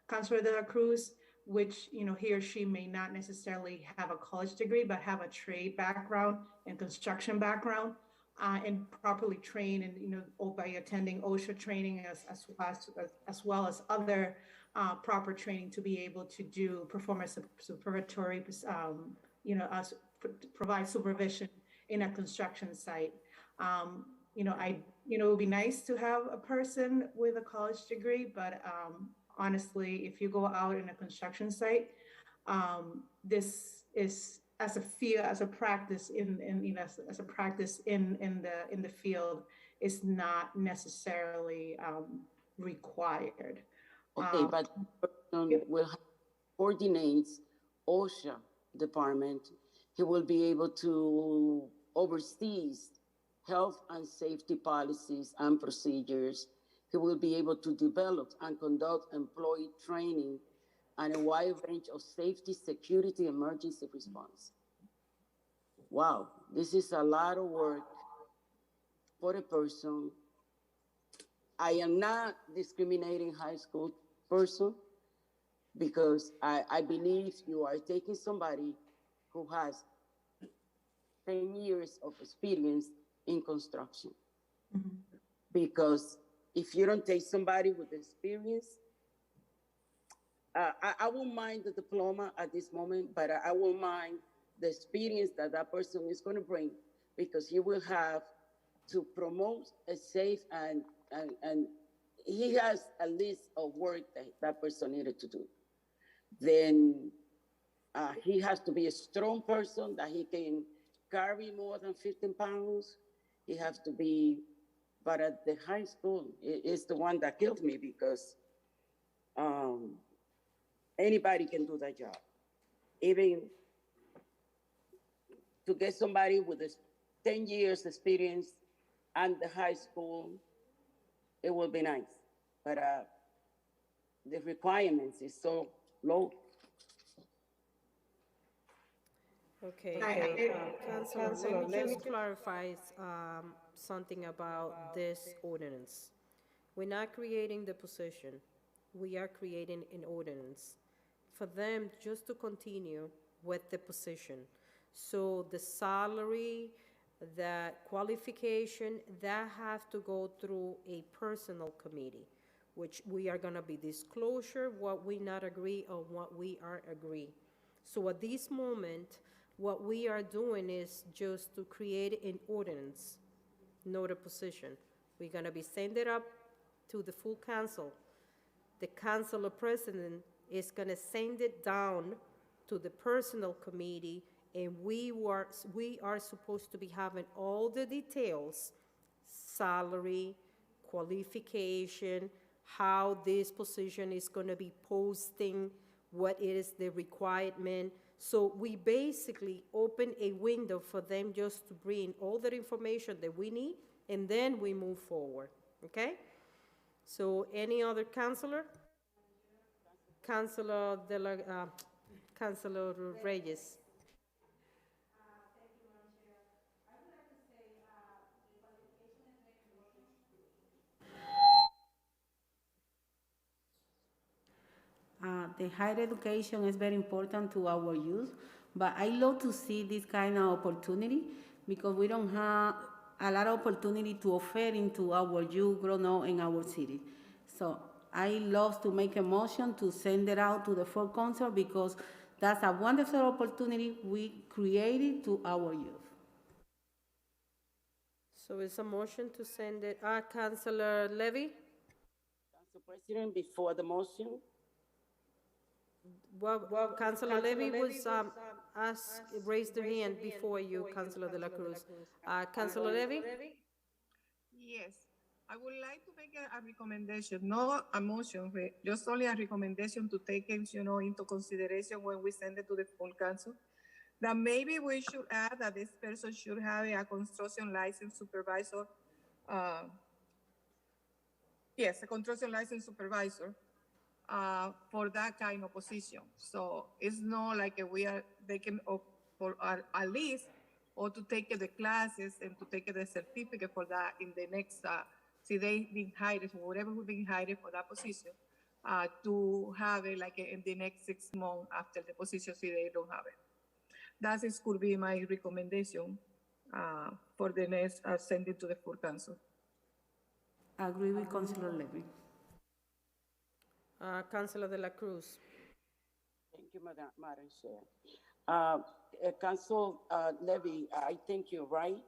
Councilor De La Cruz, which, he or she may not necessarily have a college degree, but have a trade background and construction background, and properly trained, and, or by attending OSHA training as well as other proper training to be able to perform a supervisory, provide supervision in a construction site. It would be nice to have a person with a college degree, but honestly, if you go out in a construction site, this is as a practice in the field is not necessarily required. Okay, but the person will have coordinates OSHA department. He will be able to oversee health and safety policies and procedures. He will be able to develop and conduct employee training and a wide range of safety, security, emergency response. Wow, this is a lot of work for a person. I am not discriminating high school person because I believe you are taking somebody who has 10 years of experience in construction. Mm-hmm. Because if you don't take somebody with experience, I won't mind the diploma at this moment, but I won't mind the experience that person is going to bring, because he will have to promote a safe and he has a list of work that person needed to do. Then he has to be a strong person that he can carry more than 15 pounds. He has to be, but at the high school, it's the one that killed me, because anybody can do that job. Even to get somebody with 10 years experience and the high school, it will be nice. But the requirements is so low. Okay, Councilor, let me just clarify something about this ordinance. We're not creating the position. We are creating an ordinance for them just to continue with the position. So the salary, the qualification, that have to go through a personal committee, which we are gonna be disclosure what we not agree or what we are agree. So at this moment, what we are doing is just to create an ordinance, not a position. We're gonna be sending it up to the full council. The council president is gonna send it down to the personal committee, and we are supposed to be having all the details, salary, qualification, how this position is gonna be posting, what is the requirement. So we basically open a window for them just to bring all the information that we need, and then we move forward, okay? So any other councilor? Councilor Reyes. the higher education is very important to our youth, but I love to see this kind of opportunity because we don't have a lot of opportunity to offer into our youth growing up in our city. So I love to make a motion to send it out to the full council because that's a wonderful opportunity we created to our youth. So it's a motion to send it, Councilor Levy? Council President, before the motion, Well, Councilor Levy was, raised their hand before you, Councilor De La Cruz. Councilor Levy? Yes, I would like to make a recommendation, not a motion, just only a recommendation to take it, into consideration when we send it to the full council. That maybe we should add that this person should have a construction license supervisor. Yes, a construction license supervisor for that kind of position. So it's not like they can, for at least, or to take the classes and to take the certificate for that in the next, see they've been hired, for whatever we've been hired for that position, to have it like in the next 6 months after the position, see they don't have it. That could be my recommendation for the next sending to the full council. I agree with Councilor Levy. Councilor De La Cruz. thank you, Madam Chair. Council Levy, I think you're right,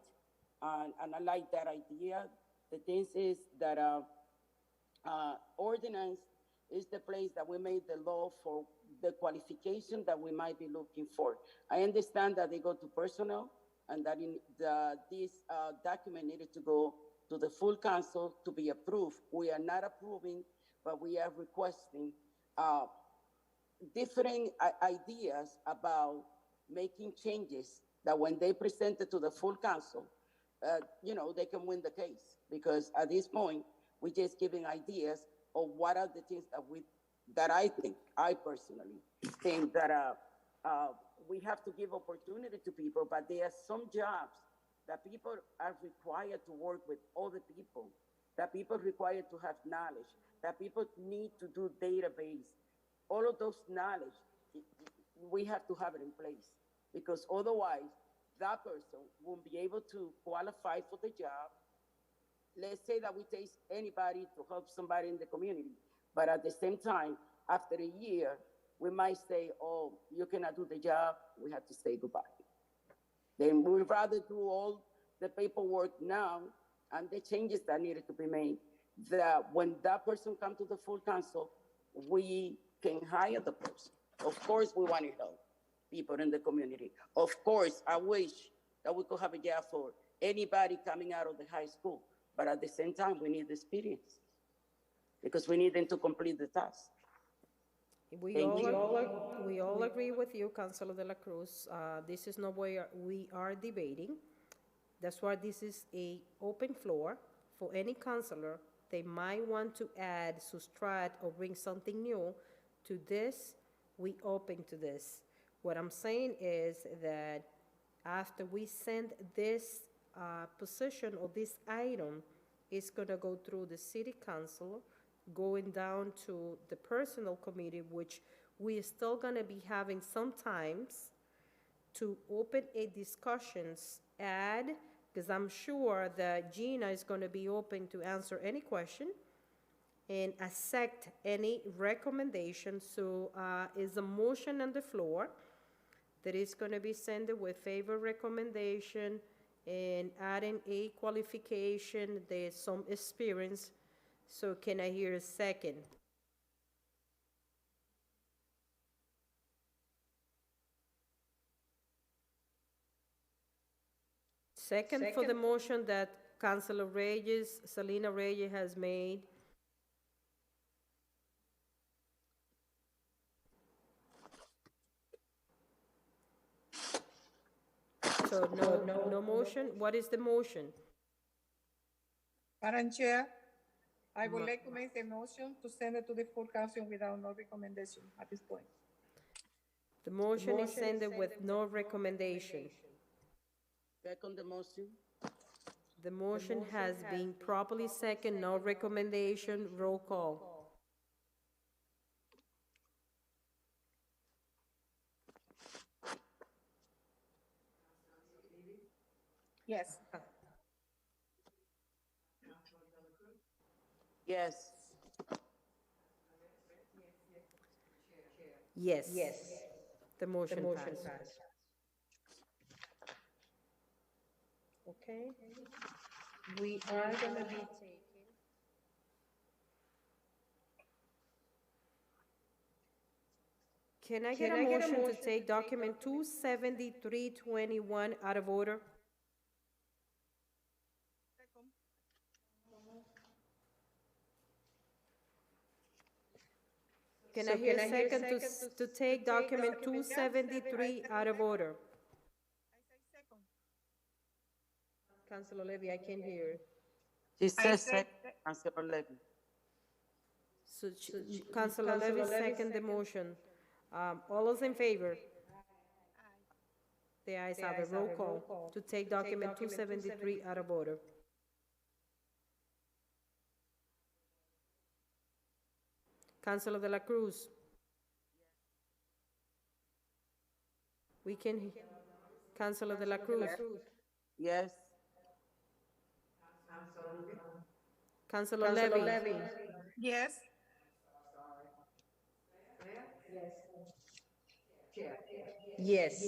and I like that idea. The thing is that ordinance is the place that we made the law for the qualification that we might be looking for. I understand that they go to personnel and that this document needed to go to the full council to be approved. We are not approving, but we are requesting different ideas about making changes that when they present it to the full council, they can win the case. Because at this point, we're just giving ideas of what are the things that I personally think that we have to give opportunity to people, but there are some jobs that people are required to work with other people, that people are required to have knowledge, that people need to do database. All of those knowledge, we have to have it in place, because otherwise that person won't be able to qualify for the job. Let's say that we take anybody to help somebody in the community, but at the same time, after a year, we might say, oh, you cannot do the job, we have to say goodbye. Then we'd rather do all the paperwork now and the changes that needed to be made, that when that person comes to the full council, we can hire the person. Of course, we want to help people in the community. Of course, I wish that we could have a job for anybody coming out of the high school, but at the same time, we need experience because we need them to complete the task. We all agree with you, Councilor De La Cruz. This is not where we are debating. That's why this is an open floor for any councilor. They might want to add, subtract, or bring something new to this. We open to this. What I'm saying is that after we send this position or this item, it's going to go through the city council, going down to the personnel committee, which we are still going to be having sometimes to open a discussions, because I'm sure that Gina is going to be open to answer any question and accept any recommendation. So is a motion on the floor that is going to be sent with favor recommendation and adding a qualification, there's some experience. So can I hear a second? Second for the motion that Councilor Selena Reyes has made. So no motion? What is the motion? Madam Chair, I would like to make a motion to send it to the full council without no recommendation at this point. The motion is sent with no recommendation. Second the motion. The motion has been properly second, no recommendation, roll call. Yes. Yes. Yes. The motion passed. Okay. We are gonna be taking. Can I get a motion to take document 27321 out of order? Can I hear a second to take document 273 out of order? Councilor Levy, I can't hear. She I says said, Councilor Levy. So Councilor Levy second the motion. All those in favor? The ayes have a roll call to take document 273 out of order. Councilor de la Cruz? We can, Councilor de la Cruz? Yes. Councilor Levy? yes. Yes.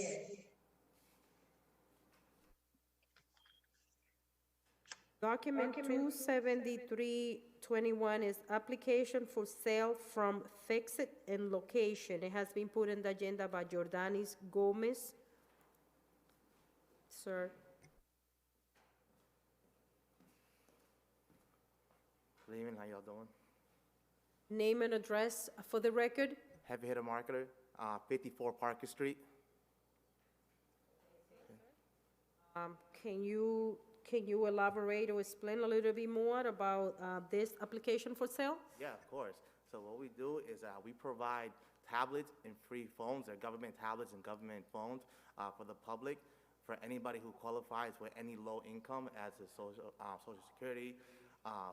Document 27321 is application for sale from Fix It and Location. It has been put in the agenda by Jordanis Gomez. Sir, Good evening, how y'all doing? name and address for the record. Heavy hitter marketer, 54 Parker Street. Can you elaborate or explain a little bit more about this application for sale? Yeah, of course. So what we do is we provide tablets and free phones, or government tablets and government phones for the public, for anybody who qualifies with any low income as a social security,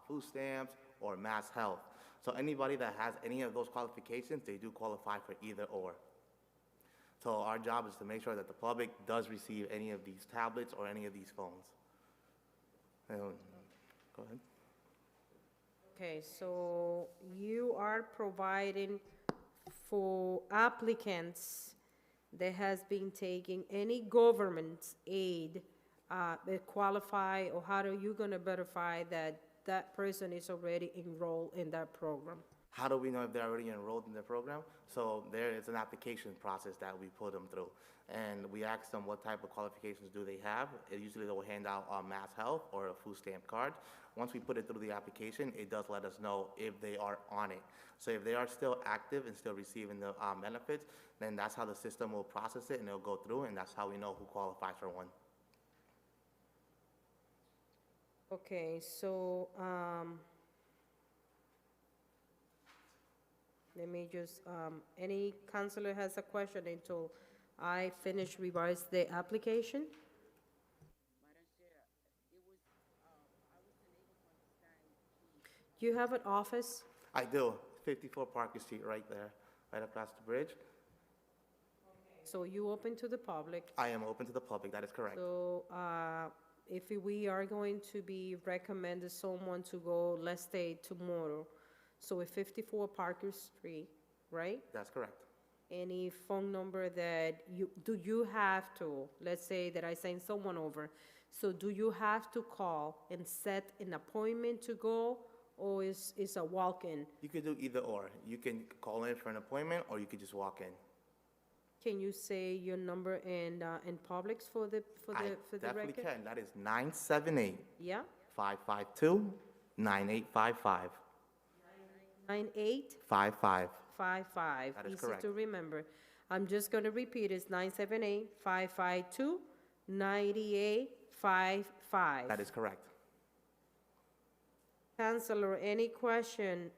food stamps, or mass health. So anybody that has any of those qualifications, they do qualify for either or. So our job is to make sure that the public does receive any of these tablets or any of these phones. Go ahead. Okay, so you are providing for applicants that has been taking any government aid that qualify, or how are you gonna verify that that person is already enrolled in that program? How do we know if they're already enrolled in the program? So there is an application process that we put them through. And we ask them what type of qualifications do they have. Usually they'll hand out mass health or a food stamp card. Once we put it through the application, it does let us know if they are on it. So if they are still active and still receiving the benefits, then that's how the system will process it and it'll go through, and that's how we know who qualifies for one. Okay, so, let me just, any counselor has a question until I finish revise the application? You have an office? I do. 54 Parker Street right there, right across the bridge. So you open to the public? I am open to the public, that is correct. So, if we are going to be recommending someone to go, let's say tomorrow, so at 54 Parker Street, right? That's correct. Any phone number that you have to, let's say that I send someone over, so do you have to call and set an appointment to go, or is a walk-in? You could do either or. You can call in for an appointment, or you could just walk in. Can you say your number in Publix for the I record? definitely can. That is 978 Yeah, 552 9855. 9855. 55. That is correct. Easy to remember. I'm just going to repeat, it's 978-552-9855. That is correct. Counselor, any question,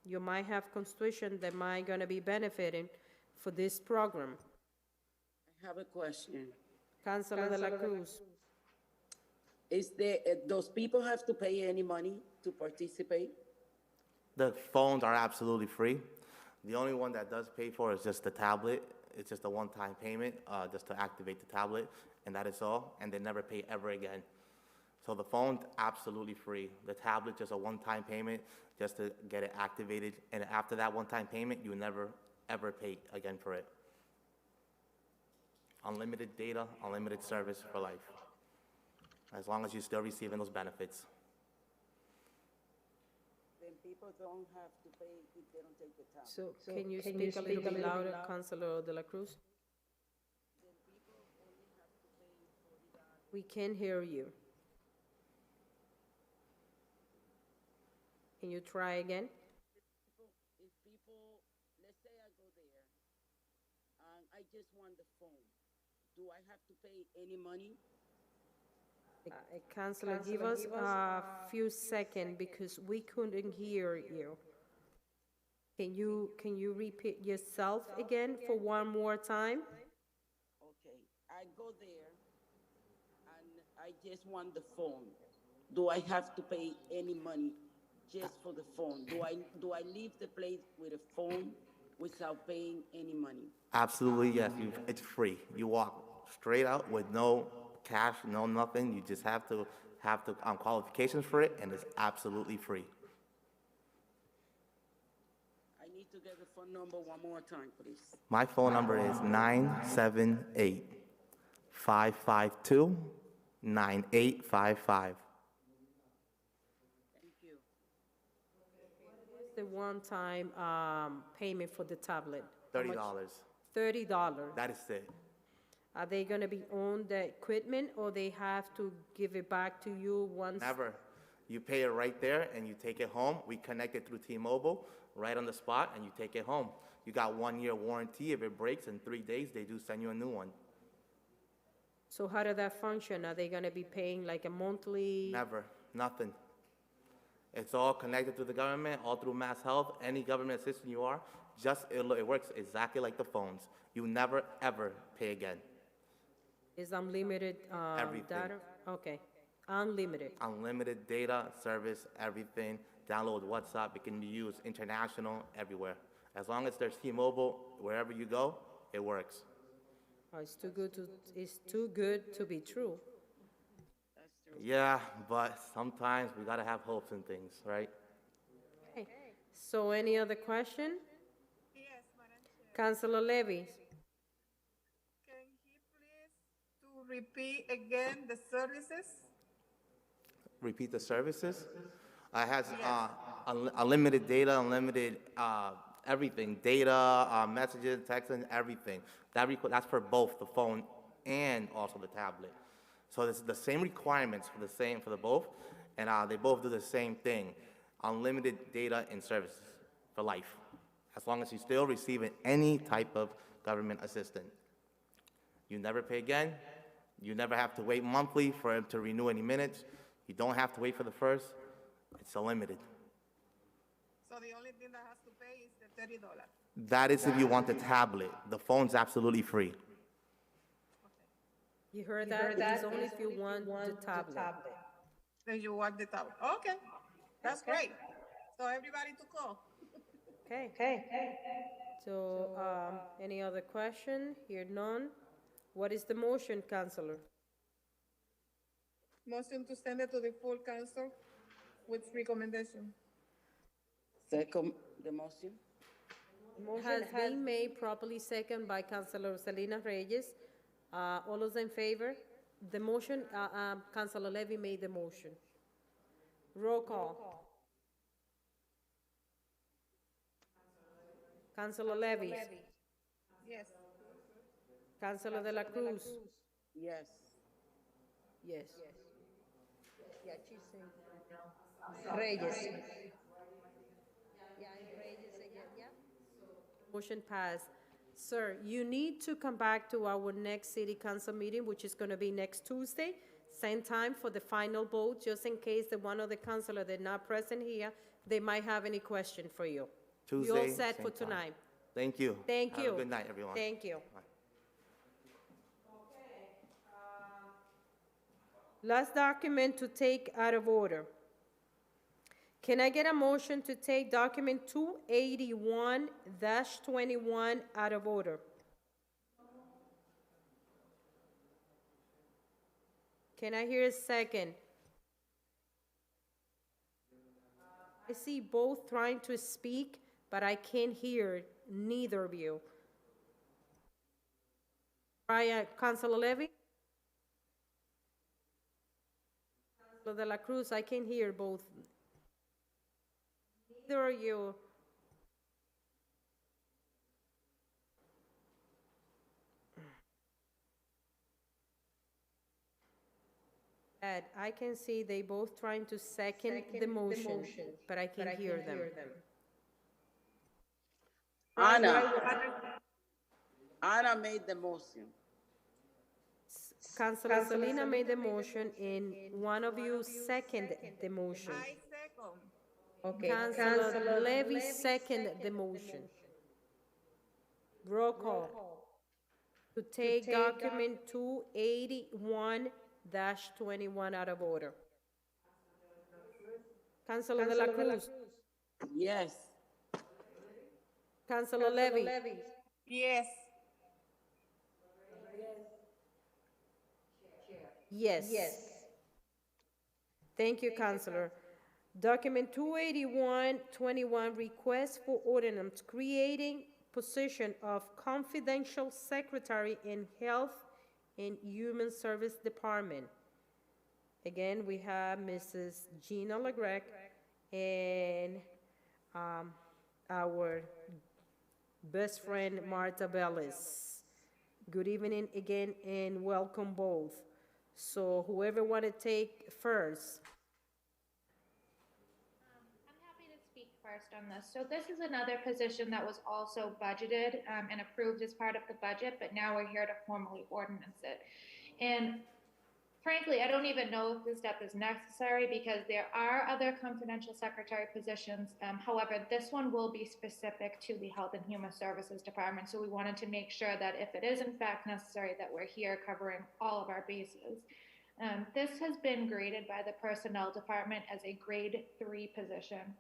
you might have constitution that might gonna be benefiting for this program? I have a question. Counselor de la Cruz. Those people have to pay any money to participate? The phones are absolutely free. The only one that does pay for is just the tablet. It's just a one-time payment just to activate the tablet. and that is all, and they never pay ever again. So the phone's absolutely free. The tablet, just a one-time payment just to get it activated, and after that one-time payment, you never, ever pay again for it. Unlimited data, unlimited service for life, as long as you're still receiving those benefits. Then people don't have to pay if they don't take the tablet. So can you speak a little bit louder, Councilor De La Cruz? We can't hear you. Can you try again? If people, let's say I go there, and I just want the phone, do I have to pay any money? Councilor, give us a few seconds because we couldn't hear you. Can you repeat yourself again for one more time? Okay, I go there, and I just want the phone. Do I have to pay any money just for the phone? Do I leave the place with a phone without paying any money? Absolutely, yes, it's free. You walk straight out with no cash, no nothing. You just have to have the qualifications for it, and it's absolutely free. I need to get the phone number one more time, please. My phone number is 978-552-9855. Thank you. The one-time payment for the tablet? $30. $30. That is it. Are they gonna be on the equipment, or they have to give it back to you once? Never. You pay it right there, and you take it home. We connect it through T-Mobile right on the spot, and you take it home. You got 1-year warranty. If it breaks in 3 days, they do send you a new one. So how does that function? Are they gonna be paying like a monthly? Never. Nothing. It's all connected to the government, all through Mass Health, any government assistant you are. It works exactly like the phones. You never, ever pay again. Is unlimited Everything. data? Okay, unlimited. Unlimited data, service, everything. Download WhatsApp. It can be used international, everywhere. As long as there's T-Mobile, wherever you go, it works. Oh, it's too good to be true. That's true. Yeah, but sometimes we gotta have hopes and things, right? Okay. So any other question? Yes, Madam Chair. Councilor Levy? Can he please to repeat again the services? Repeat the services. I has unlimited data, unlimited everything, data, messages, texting, everything. That's for both the phone and also the tablet. So it's the same requirements for the both, and they both do the same thing: unlimited data and services for life, as long as you're still receiving any type of government assistance. You never pay again. You never have to wait monthly for it to renew any minutes. You don't have to wait for the first. It's unlimited. So the only thing that has to pay is the $30. That is if you want the tablet. The phone's absolutely free. You heard that? It's only if you want the tablet. Then you want the tablet. Okay, that's great. So everybody to call. Okay. So, any other question? Here none. What is the motion, Councilor? Motion to send it to the full council with recommendation. Second, the motion. Has been made properly second by Councilor Selena Reyes. All those in favor? The motion, Councilor Levy made the motion. Roll call. Councilor Levy. Yes. Councilor De La Cruz. Yes. Yes. Yeah, she's saying. Reyes. Motion passed. Sir, you need to come back to our next city council meeting, which is going to be next Tuesday, same time for the final vote, just in case the one of the councilor that's not present here, they might have any question for you. Tuesday, You all set same for time. tonight. Thank you. Thank you. Have a good night, everyone. Thank you. Bye. Last document to take out of order. Can I get a motion to take document 281-21 out of order? Can I hear a second? I see both trying to speak, but I can't hear neither of you. Councilor Levy? Councilor De La Cruz, I can hear both. Neither of you. Ed, I can see they both trying to second the motion, but I can hear them. Anna made the motion. Councilor Selena made the motion, and one of you seconded the motion. I second. Okay. Councilor Levy seconded the motion. Roll call. To take document 281-21 out of order. Councilor De La Cruz. Yes. Councilor Levy. Yes. Yes. Thank you, Councilor. Document 281-21, request for ordinance creating position of confidential secretary in Health and Human Service Department. Again, we have Mrs. Gina Legrec and our best friend, Marta Bellis. Good evening again and welcome both. So whoever want to take first. I'm happy to speak first on this. So this is another position that was also budgeted and approved as part of the budget, but now we're here to formally ordinance it. And frankly, I don't even know if this step is necessary because there are other confidential secretary positions. However, this one will be specific to the Health and Human Services Department. So we wanted to make sure that if it is in fact necessary, that we're here covering all of our bases. This has been graded by the Personnel Department as a grade 3 position.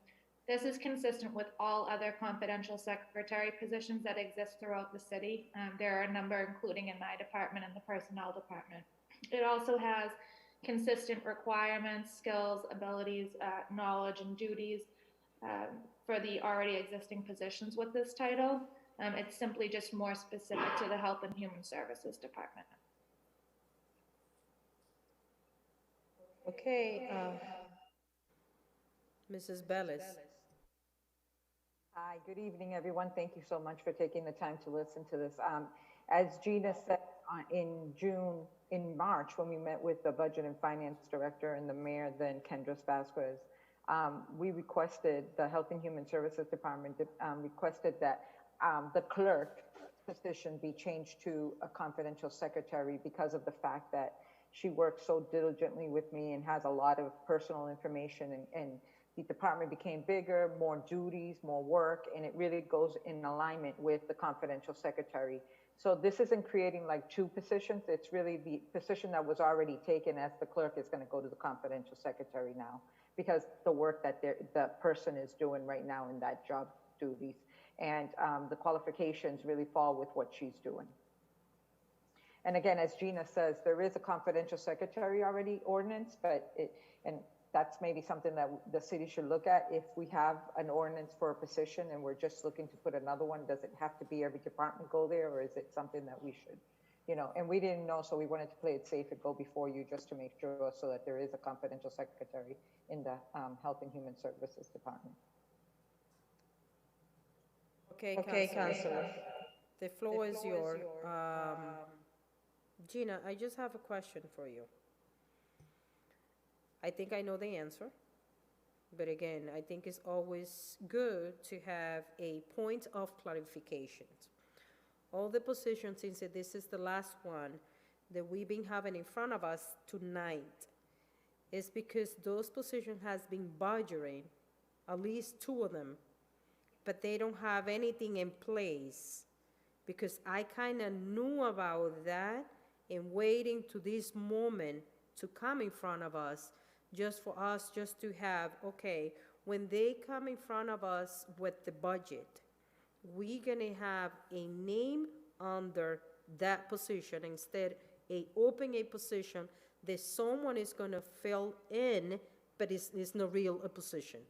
This is consistent with all other confidential secretary positions that exist throughout the city. There are a number, including in my department and the Personnel Department. It also has consistent requirements, skills, abilities, knowledge, and duties for the already existing positions with this title. It's simply just more specific to the Health and Human Services Department. Okay, Mrs. Bellis. Hi, good evening, everyone. Thank you so much for taking the time to listen to this. As Gina said in March, when we met with the Budget and Finance Director and the Mayor, then Kendras Vasquez, we requested, the Health and Human Services Department requested that the clerk position be changed to a confidential secretary because of the fact that she works so diligently with me and has a lot of personal information, and the department became bigger, more duties, more work, and it really goes in alignment with the confidential secretary. So this isn't creating like two positions. It's really the position that was already taken as the clerk is going to go to the confidential secretary now, because the work that the person is doing right now in that job duties, and the qualifications really fall with what she's doing. And again, as Gina says, there is a confidential secretary already ordinance, but that's maybe something that the city should look at. If we have an ordinance for a position and we're just looking to put another one, does it have to be every department go there, or is it something that we should, and we didn't know, so we wanted to play it safe and go before you just to make sure so that there is a confidential secretary in the Health and Human Services Department. Okay, Councilor. The floor is yours. Gina, I just have a question for you. I think I know the answer, but again, I think it's always good to have a point of clarification. All the positions, since this is the last one that we've been having in front of us tonight, is because those positions has been budgeting, at least 2 of them, but they don't have anything in place, because I kind of knew about that and waiting to this moment to come in front of us, just for us just to have, okay, when they come in front of us with the budget, we're gonna have a name under that position, instead open a position that someone is gonna fill in, but it's not real a position.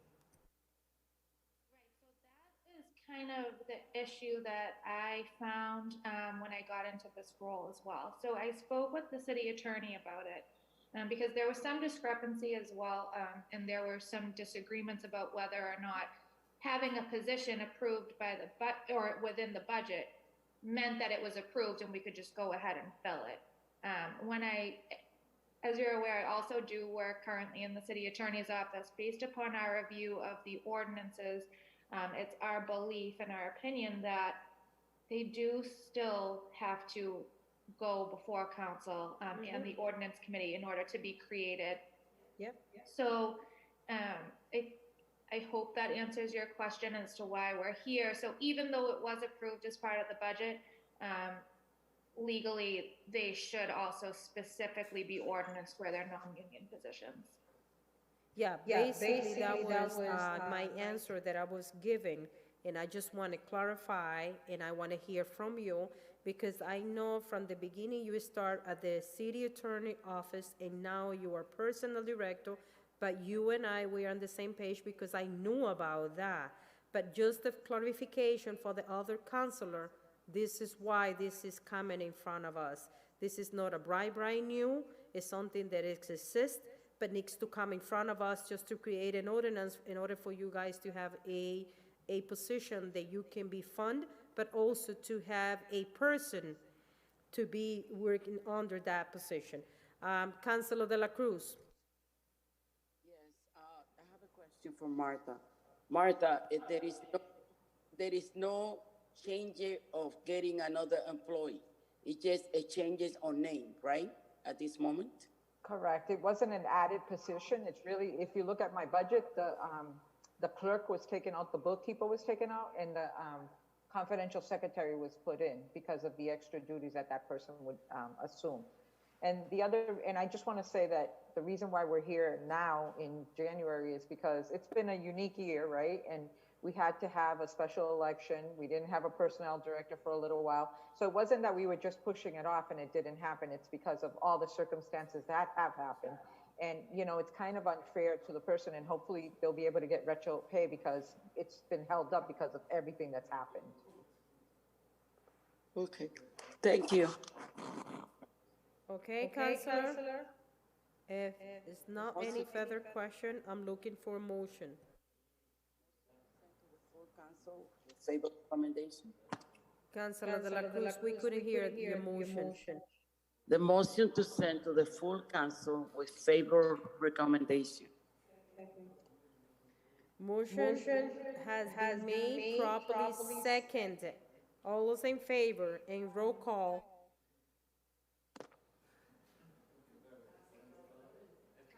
That is kind of the issue that I found when I got into this role as well. So I spoke with the city attorney about it because there was some discrepancy as well, and there were some disagreements about whether or not having a position approved by or within the budget meant that it was approved and we could just go ahead and fill it. As you're aware, I also do work currently in the city attorney's office. Based upon our review of the ordinances, it's our belief and our opinion that they do still have to go before council and the ordinance committee in order to be created. Yep. So I hope that answers your question as to why we're here. So even though it was approved as part of the budget, legally, they should also specifically be ordinanced where they're non-union positions. Yeah, basically that was my answer that I was giving, and I just want to clarify, and I want to hear from you, because I know from the beginning you start at the city attorney office, and now you are personal director, but you and I, we are on the same page because I knew about that. But just the clarification for the other counselor, this is why this is coming in front of us. This is not a brand new, it's something that exists, but needs to come in front of us just to create an ordinance in order for you guys to have a position that you can be funded, but also to have a person to be working under that position. Councilor De La Cruz. Yes, I have a question for Martha. Martha, there is no change of getting another employee. It just changes on name, right? At this moment? Correct. It wasn't an added position. It's really, if you look at my budget, the clerk was taken out, the bookkeeper was taken out, and the confidential secretary was put in because of the extra duties that that person would assume. And I just want to say that the reason why we're here now in January is because it's been a unique year, right? And we had to have a special election. We didn't have a personnel director for a little while. So it wasn't that we were just pushing it off and it didn't happen. It's because of all the circumstances that have happened. And, you know, it's kind of unfair to the person, and hopefully they'll be able to get retro pay because it's been held up because of everything that's happened. Okay, thank you. Okay, Councilor. If there's not any further question, I'm looking for a motion. Full council, favor recommendation. Councilor De La Cruz, we couldn't hear your motion. The motion to send to the full council with favor recommendation. Motion has been made, properly seconded. All those in favor, and roll call.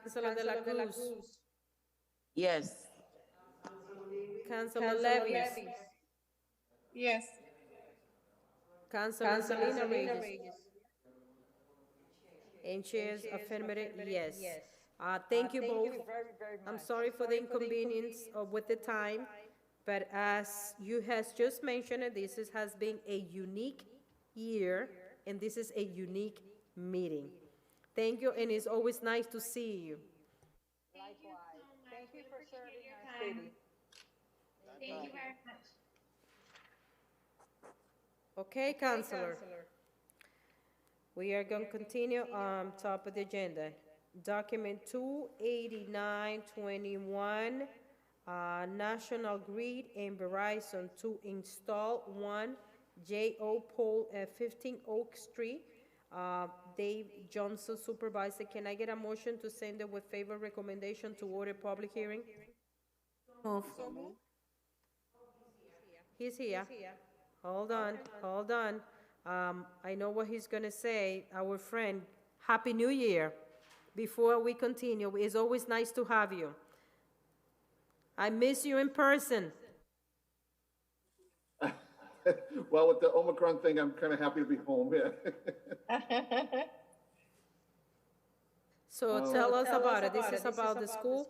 Councilor De La Cruz. Yes. Councilor Levis. Yes. Councilor Selena Reyes. And Chair's affirmative, yes. Thank you both. I'm sorry for the inconvenience with the time, but as you has just mentioned, this has been a unique year, and this is a unique meeting. Thank you, and it's always nice to see you. Likewise. Thank you for serving our time. city. Thank you very much. Okay, Councilor. We are going to continue on top of the agenda. Document 28921, National Grid and Verizon to install one JO pole at 15 Oak Street. Dave Johnson, Supervisor, can I get a motion to send it with favor recommendation to order public hearing? Move. He's here. Hold on. I know what he's gonna say, our friend. Happy New Year. Before we continue, it's always nice to have you. I miss you in person. Well, with the Omicron thing, I'm kind of happy to be home, yeah. So tell us about it. This is about the school?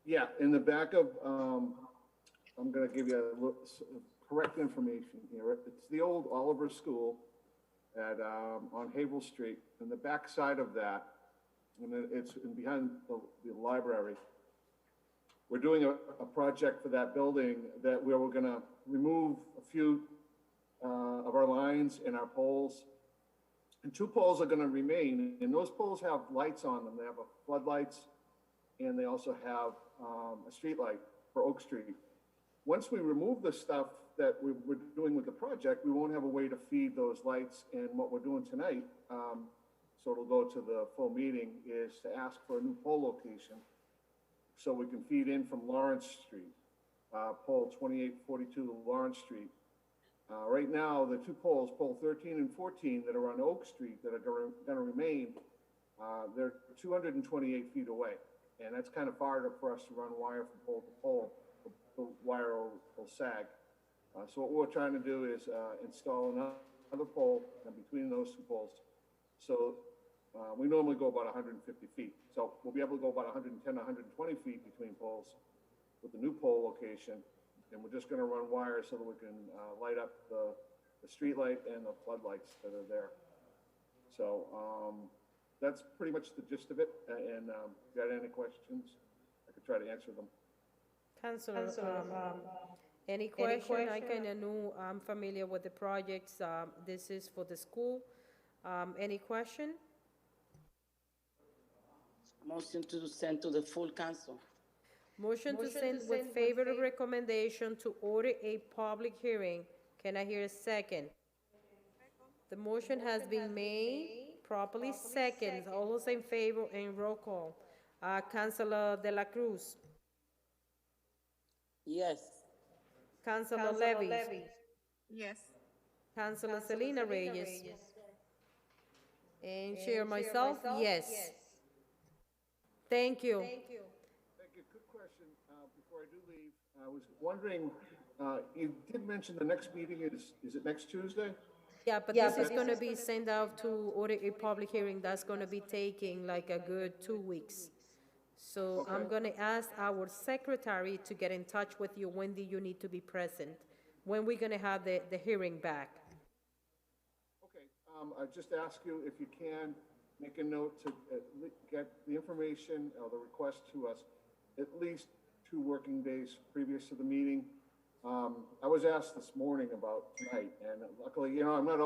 Yeah, in the back of, I'm gonna give you a correct information here. It's the old Oliver School at, on Havel Street. In the back side of that, and it's behind the library. We're doing a project for that building where we're gonna remove a few of our lines and our poles. And 2 poles are gonna remain, and those poles have lights on them. They have floodlights, and they also have a street light for Oak Street. Once we remove the stuff that we're doing with the project, we won't have a way to feed those lights. And what we're doing tonight, so it'll go to the full meeting, is to ask for a new pole location so we can feed in from Lawrence Street, pole 2842 Lawrence Street. Right now, the 2 poles, pole 13 and 14 that are on Oak Street that are gonna remain, they're 228 feet away. And that's kind of far for us to run wire from pole to pole. The wire will sag. So what we're trying to do is install another pole between those 2 poles. So we normally go about 150 feet. So we'll be able to go about 110, 120 feet between poles with the new pole location. And we're just going to run wires so that we can light up the street light and the floodlights that are there. So that's pretty much the gist of it. And if you got any questions, I could try to answer them. Councilor, any question? I kind of know, I'm familiar with the projects. This is for the school. Any question? Motion to send to the full council. Motion to send with favorable recommendation to order a public hearing. Can I hear a second? The motion has been made, properly second. All those in favor and roll call. Councilor De La Cruz. Yes. Councilor Levis. Yes. Councilor Selena Reyes. And Chair myself, yes. Thank you. Thank you. Quick question before I do leave. I was wondering, you did mention the next meeting is it next Tuesday? Yeah, but this is going to be sent out to order a public hearing. That's going to be taking like a good 2 weeks. So I'm going to ask our secretary to get in touch with you. When do you need to be present? When we're going to have the hearing back? Okay, I just ask you if you can make a note to get the information or the request to us at least 2 working days previous to the meeting. I was asked this morning about tonight, and luckily, I'm not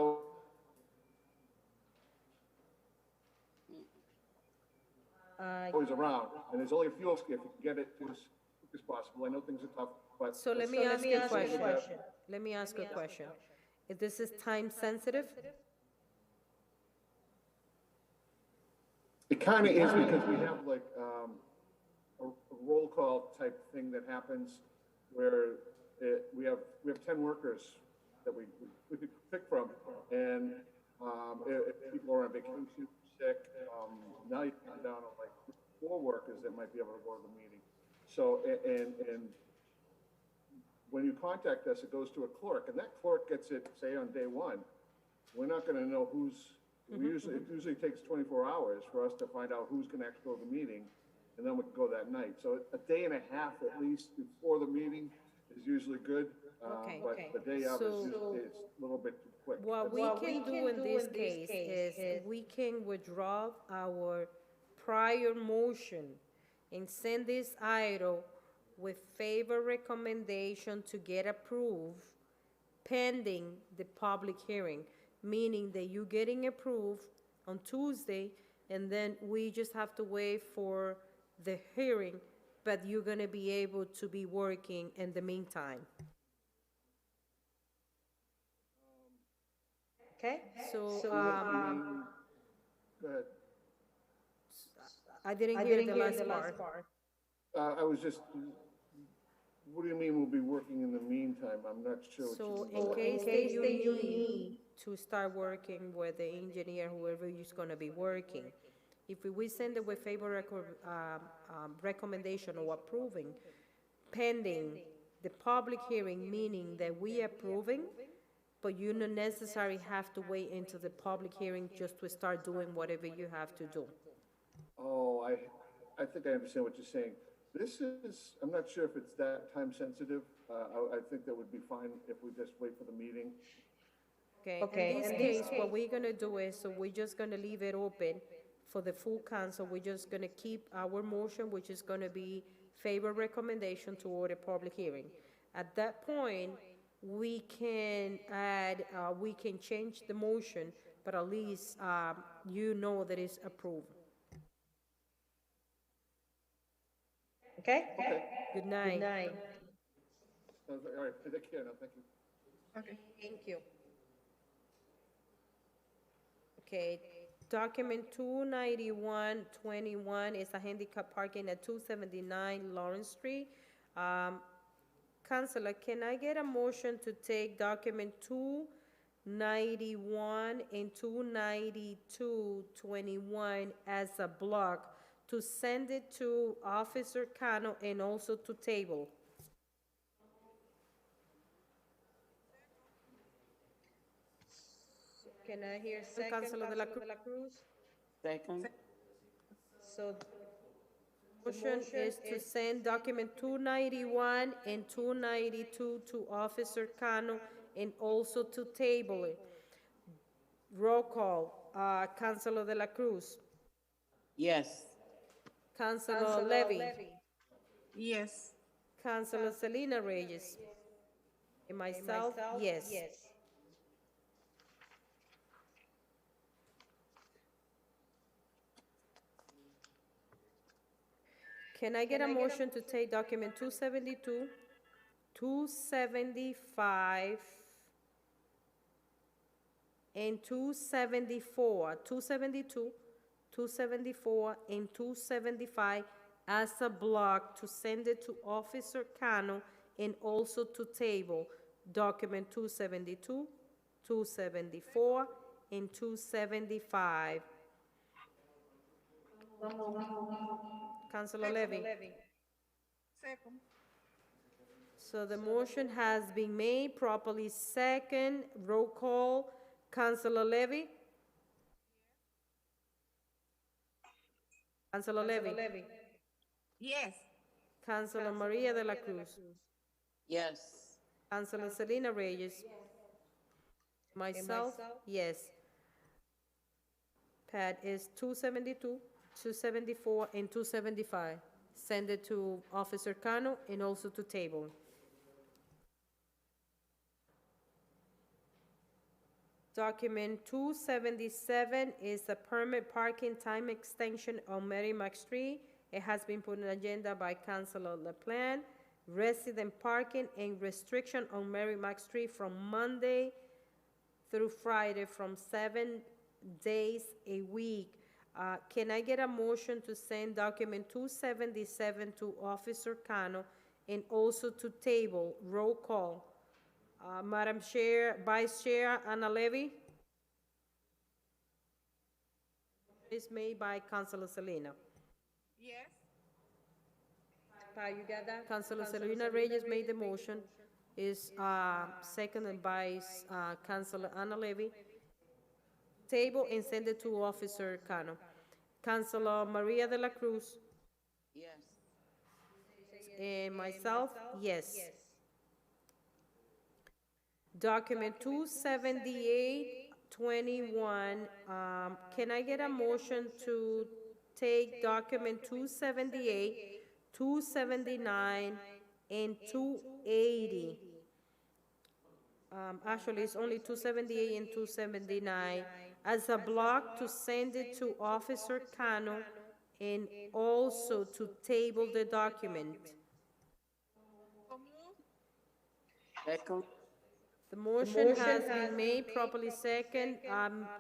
always around, and there's only a few, if you can get it to us as quick as possible. I know things are tough, but. So let me ask you a question. Let me ask you a question. If this is time sensitive? It kind of is, because we have like a roll call type thing that happens where we have 10 workers that we could pick from, and if people are on vacation, sick, now you come down to like 4 workers that might be able to go to the meeting. So, and when you contact us, it goes to a clerk, and that clerk gets it, say, on day 1. We're not going to know who's. It usually takes 24 hours for us to find out who's going to actually go to the meeting, and then we can go that night. So a day and a half at least before the meeting is usually good, but the day of is a little bit too quick. What we can do in this case is we can withdraw our prior motion and send this item with favor recommendation to get approved pending the public hearing, meaning that you're getting approved on Tuesday, and then we just have to wait for the hearing, but you're going to be able to be working in the meantime. Okay? So, go ahead. I didn't hear the last part. I was just, what do you mean we'll be working in the meantime? I'm not sure what So you mean. in case that you need to start working with the engineer, whoever is going to be working, if we send it with favor recommendation or approving, pending the public hearing, meaning that we approving, but you don't necessarily have to wait until the public hearing just to start doing whatever you have to do. Oh, I think I understand what you're saying. This is, I'm not sure if it's that time sensitive. I think that would be fine if we just wait for the meeting. Okay, in this case, what we're gonna do is, so we're just gonna leave it open for the full council, we're just gonna keep our motion, which is gonna be favor recommendation to order public hearing. At that point, we can add, we can change the motion, but at least, you know that it's approved. Okay? Good night. Good night. All right, take care now, thank you. Okay. Thank you. Okay, document 29121 is a handicap parking at 279 Lawrence Street. Councilor, can I get a motion to take document 291 and 29221 as a block, to send it to Officer Cano and also to table? Can I hear second, Councilor de la Councilor Cruz? Second. So Motion is to send document 291 and 292 to Officer Cano and also to table it. Roll call, Councilor de la Cruz, Yes. Councilor Levy, Yes. Councilor Selena Reyes, and myself, yes. Can I get a motion to take document 272, 275, and 274, 272, 274, and 275 as a block, to send it to Officer Cano and also to table document 272, 274, and 275. Councilor Levy. Second. So the motion has been made, properly second. Roll call, Councilor Levy. Councilor Levy. Yes. Councilor Maria de la Cruz. Yes. Councilor Selena Reyes. Myself, yes. Pat is 272, 274, and 275. Send it to Officer Cano and also to table. Document 277 is a permit parking time extension on Merrimack Street. It has been put on the agenda by Councilor LaPlante. Resident parking and restriction on Merrimack Street from Monday through Friday from 7 days a week. Can I get a motion to send document 277 to Officer Cano and also to table? Roll call. Madam Chair, Vice Chair Anna Levy. Is made by Councilor Selena. Yes. you got that? Councilor Selena Reyes made the motion. Is seconded by Councilor Anna Levy. Table and send it to Officer Cano. Councilor Maria de la Cruz. Yes. And myself, yes. Document 27821, can I get a motion to take document 278, 279, and 280? Actually, it's only 278 and 279 as a block, to send it to Officer Cano and also to table the document. Second. The motion has been made, properly second.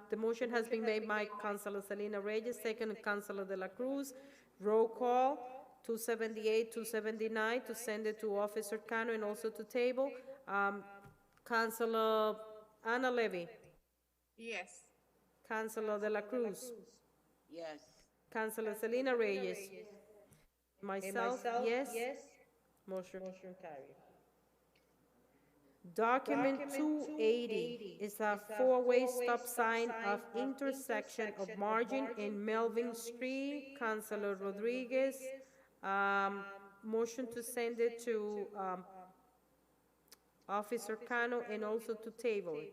The motion has been made by Councilor Selena Reyes, second Councilor de la Cruz. Roll call, 278, 279, to send it to Officer Cano and also to table. Councilor Anna Levy. Yes. Councilor de la Cruz. Yes. Councilor Selena Reyes. Myself, yes. Motion carried. Document 280 is a four-way stop sign of intersection of Margin and Melvin Street. Councilor Rodriguez. Motion to send it to Officer Cano and also to table it.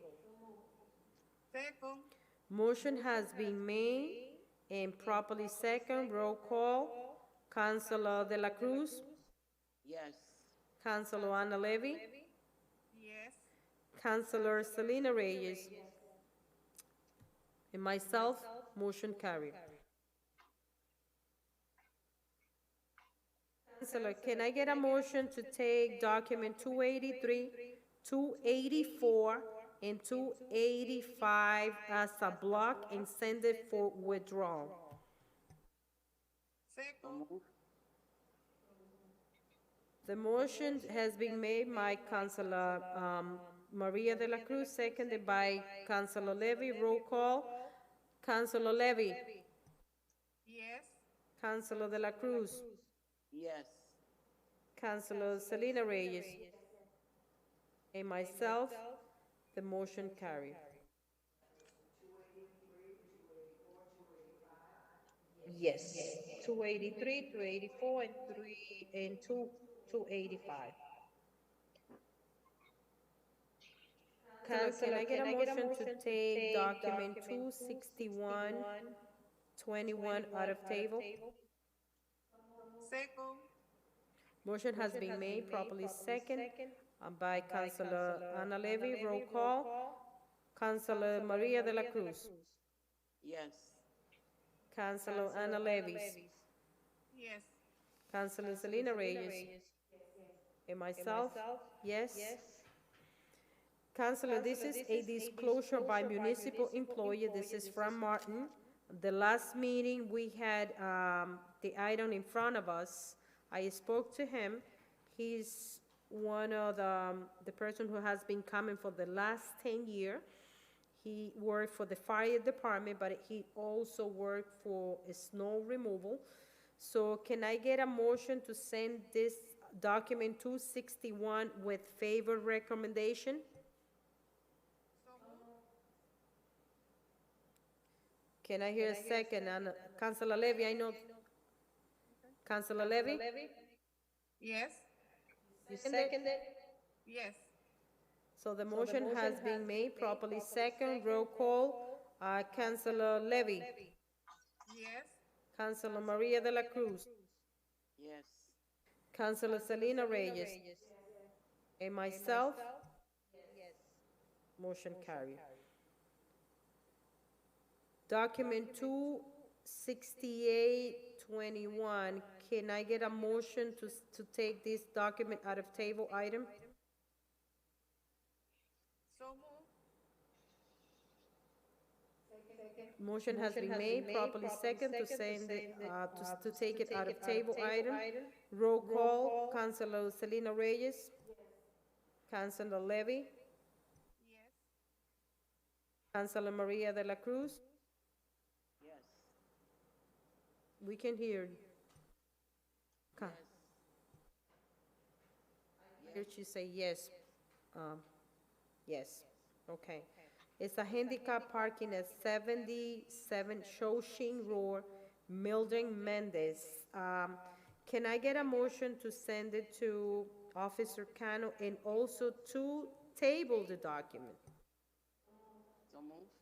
Second. Motion has been made and properly second. Roll call. Councilor De La Cruz, Yes. Councilor Ana Levy, Yes. Councilor Selena Reyes, and myself, motion carried. Councilor, can I get a motion to take document 283, 284, and 285 as a block and send it for withdrawal? Second. The motion has been made by Councilor Maria de la Cruz, seconded by Councilor Levy. Roll call. Councilor Levy. Yes. Councilor de la Cruz. Yes. Councilor Selena Reyes. And myself, the motion carried. Yes. 283, 284, and 285. Councilor, can I get a motion to take document 26121 out of table? Second. Motion has been made, properly second, by Councilor Ana Levy. Roll call. Councilor Maria de la Cruz. Yes. Councilor Ana Levy. Yes. Councilor Selena Reyes. And myself, yes. Councilor, this is a disclosure by municipal employee. This is from Martin. The last meeting, we had the item in front of us. I spoke to him. He's one of the person who has been coming for the last 10 years. He worked for the fire department, but he also worked for snow removal. So can I get a motion to send this document 261 with favor recommendation? Can I hear a second? Councilor Levy, I know. Councilor Levy? Yes. You seconded? Yes. So the motion has been made, properly second. Roll call. Councilor Levy. Yes. Councilor Maria de la Cruz. Yes. Councilor Selena Reyes. And myself, motion carried. Document 26821, can I get a motion to take this document out of table item? So moved. Motion has been made, properly second, to send it, to take it out of table item. Roll call. Councilor Selena Reyes. Councilor Levy. Yes. Councilor Maria de la Cruz. Yes. We can hear you. Yes. I heard you say yes. Yes, okay. It's a handicap parking at 77 Shoshin Road, Mildred Mendez. Can I get a motion to send it to Officer Cano and also to table the document? So moved.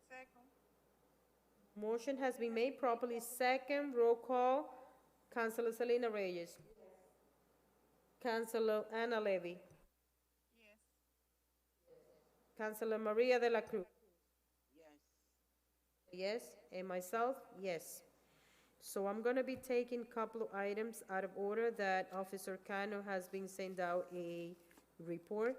Second. Motion has been made, properly second. Roll call. Councilor Selena Reyes. Councilor Ana Levy. Yes. Councilor Maria de la Cruz. Yes. Yes, and myself, yes. So I'm gonna be taking a couple of items out of order that Officer Cano has been sent out a report.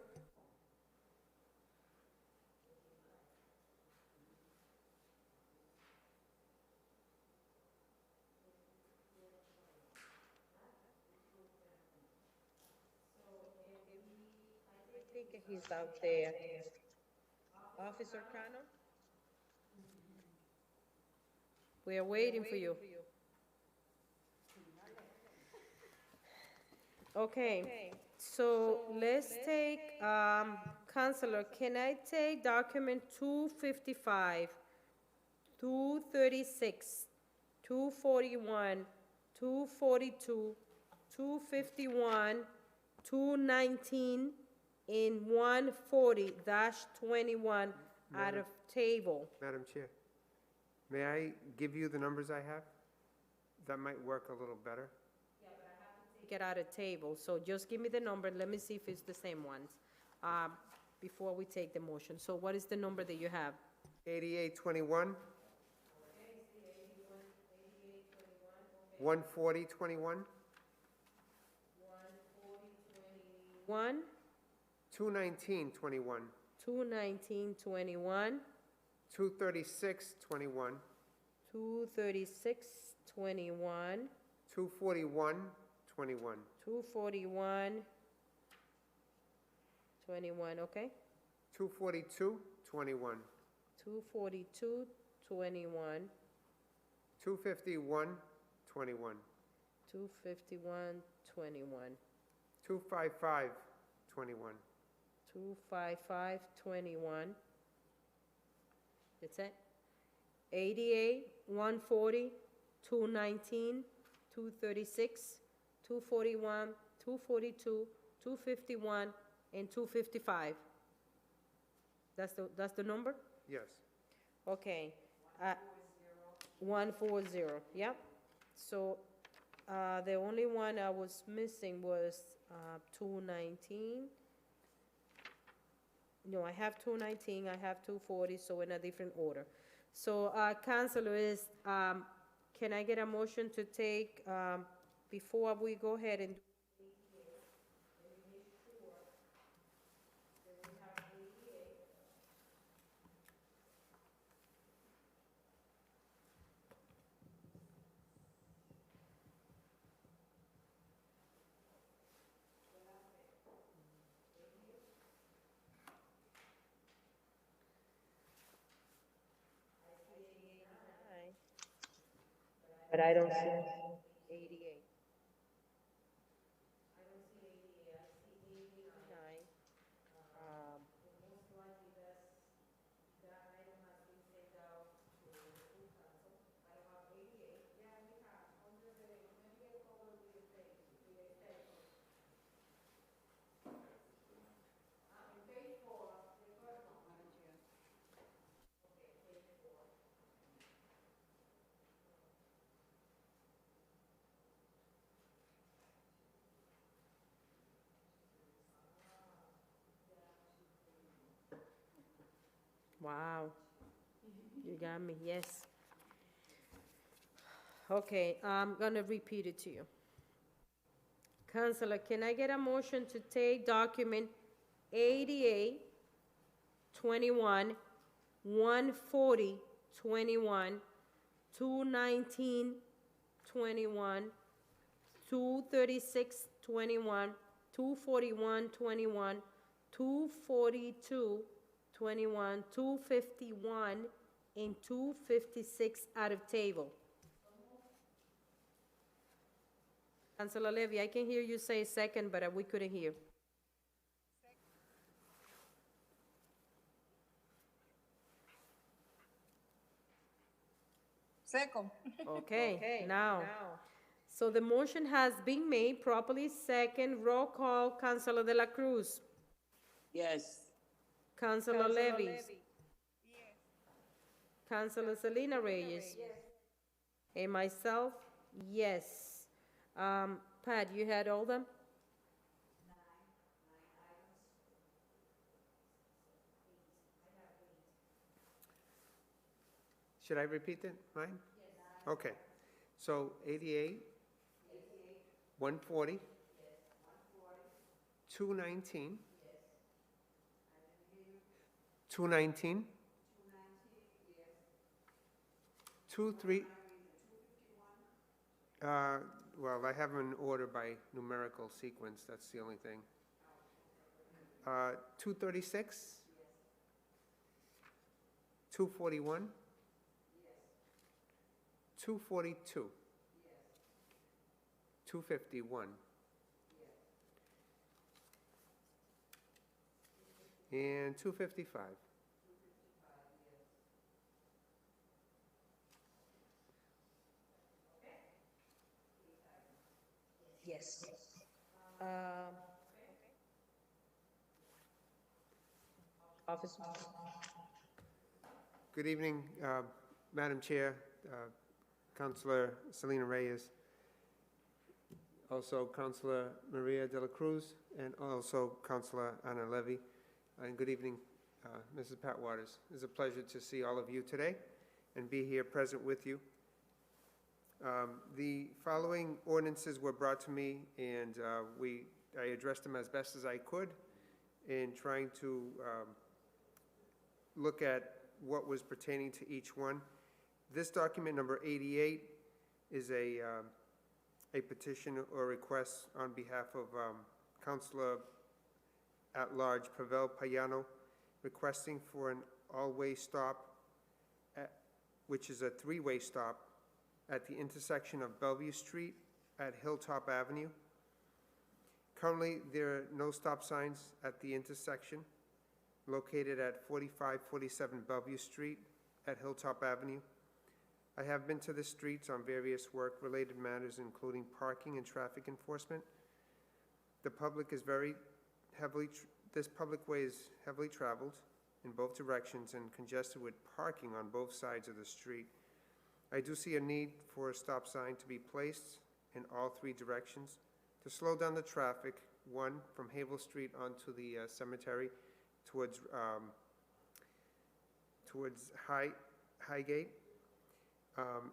I think he's out there. Officer Cano? We are waiting for you. Okay, so let's take, Counselor, can I take document 255, 236, 241, 242, 251, 219, and 140-21 out of table? Madam Chair, May I give you the numbers I have? That might work a little better. Take it out of table, so just give me the number, let me see if it's the same ones, before we take the motion. So what is the number that you have? 8821. 14021. 1, 21921. 21921, 23621. 23621, 24121. 24121, okay? 24221. 24221, 25121. 25121, 25521. 25521. That's it? 88, 140, 219, 236, 241, 242, 251, and 255. That's the number? Yes. Okay. 140, yep. So, the only one I was missing was, 219. No, I have 219, I have 240, so in a different order. So, Councilor, can I get a motion to take, before we go ahead and do But I don't see. 88? I don't see 88, I see 89. Most likely that item has been sent out to the full council. I don't have 88. Yeah, we have, under the, let me get over with the page, with the schedule. In page 4, the first one. Okay, page 4. Wow, you got me, yes. Okay, I'm gonna repeat it to you. Counselor, can I get a motion to take document 88, 21, 140, 21, 219, 21, 236, 21, 241, 21, 242, 21, 251, and 256 out of table. Councilor Levy, I can hear you say second, but we couldn't hear. Second. Okay, now. So the motion has been made, properly second, roll call, Councilor De La Cruz. Yes. Councilor Levy. Yes. Councilor Selena Reyes. And myself, yes. Pat, you had all them? Should I repeat it, mine? Yes. Okay. So 88, 140, 219, 219, 23. Well, I have them in order by numerical sequence, that's the only thing. 236, 241, 242, 251, and 255. Yes. Good evening, Madam Chair, Councilor Selena Reyes, also Councilor Maria de la Cruz, and also Councilor Ana Levy. And good evening, Mrs. Pat Waters. It's a pleasure to see all of you today and be here present with you. The following ordinances were brought to me, and I addressed them as best as I could in trying to look at what was pertaining to each one. This document number 88 is a petition or request on behalf of Councilor at Large Pavel Payano, requesting for an all-way stop, which is a three-way stop at the intersection of Bellevue Street at Hilltop Avenue. Currently, there are no stop signs at the intersection located at 4547 Bellevue Street at Hilltop Avenue. I have been to the streets on various work-related matters, including parking and traffic enforcement. The public is this public way is heavily traveled in both directions and congested with parking on both sides of the street. I do see a need for a stop sign to be placed in all three directions to slow down the traffic, one from Havel Street onto the cemetery towards Highgate,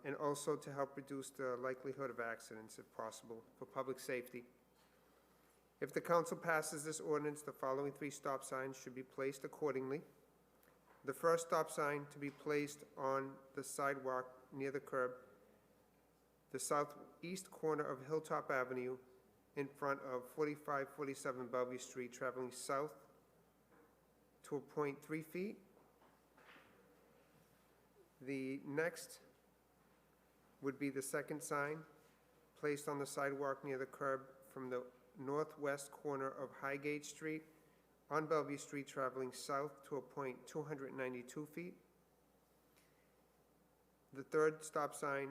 and also to help reduce the likelihood of accidents if possible for public safety. If the council passes this ordinance, the following three stop signs should be placed accordingly. The first stop sign to be placed on the sidewalk near the curb, the southeast corner of Hilltop Avenue in front of 4547 Bellevue Street, traveling south to a point 3 feet. The next would be the second sign placed on the sidewalk near the curb from the northwest corner of Highgate Street on Bellevue Street, traveling south to a point 292 feet. The third stop sign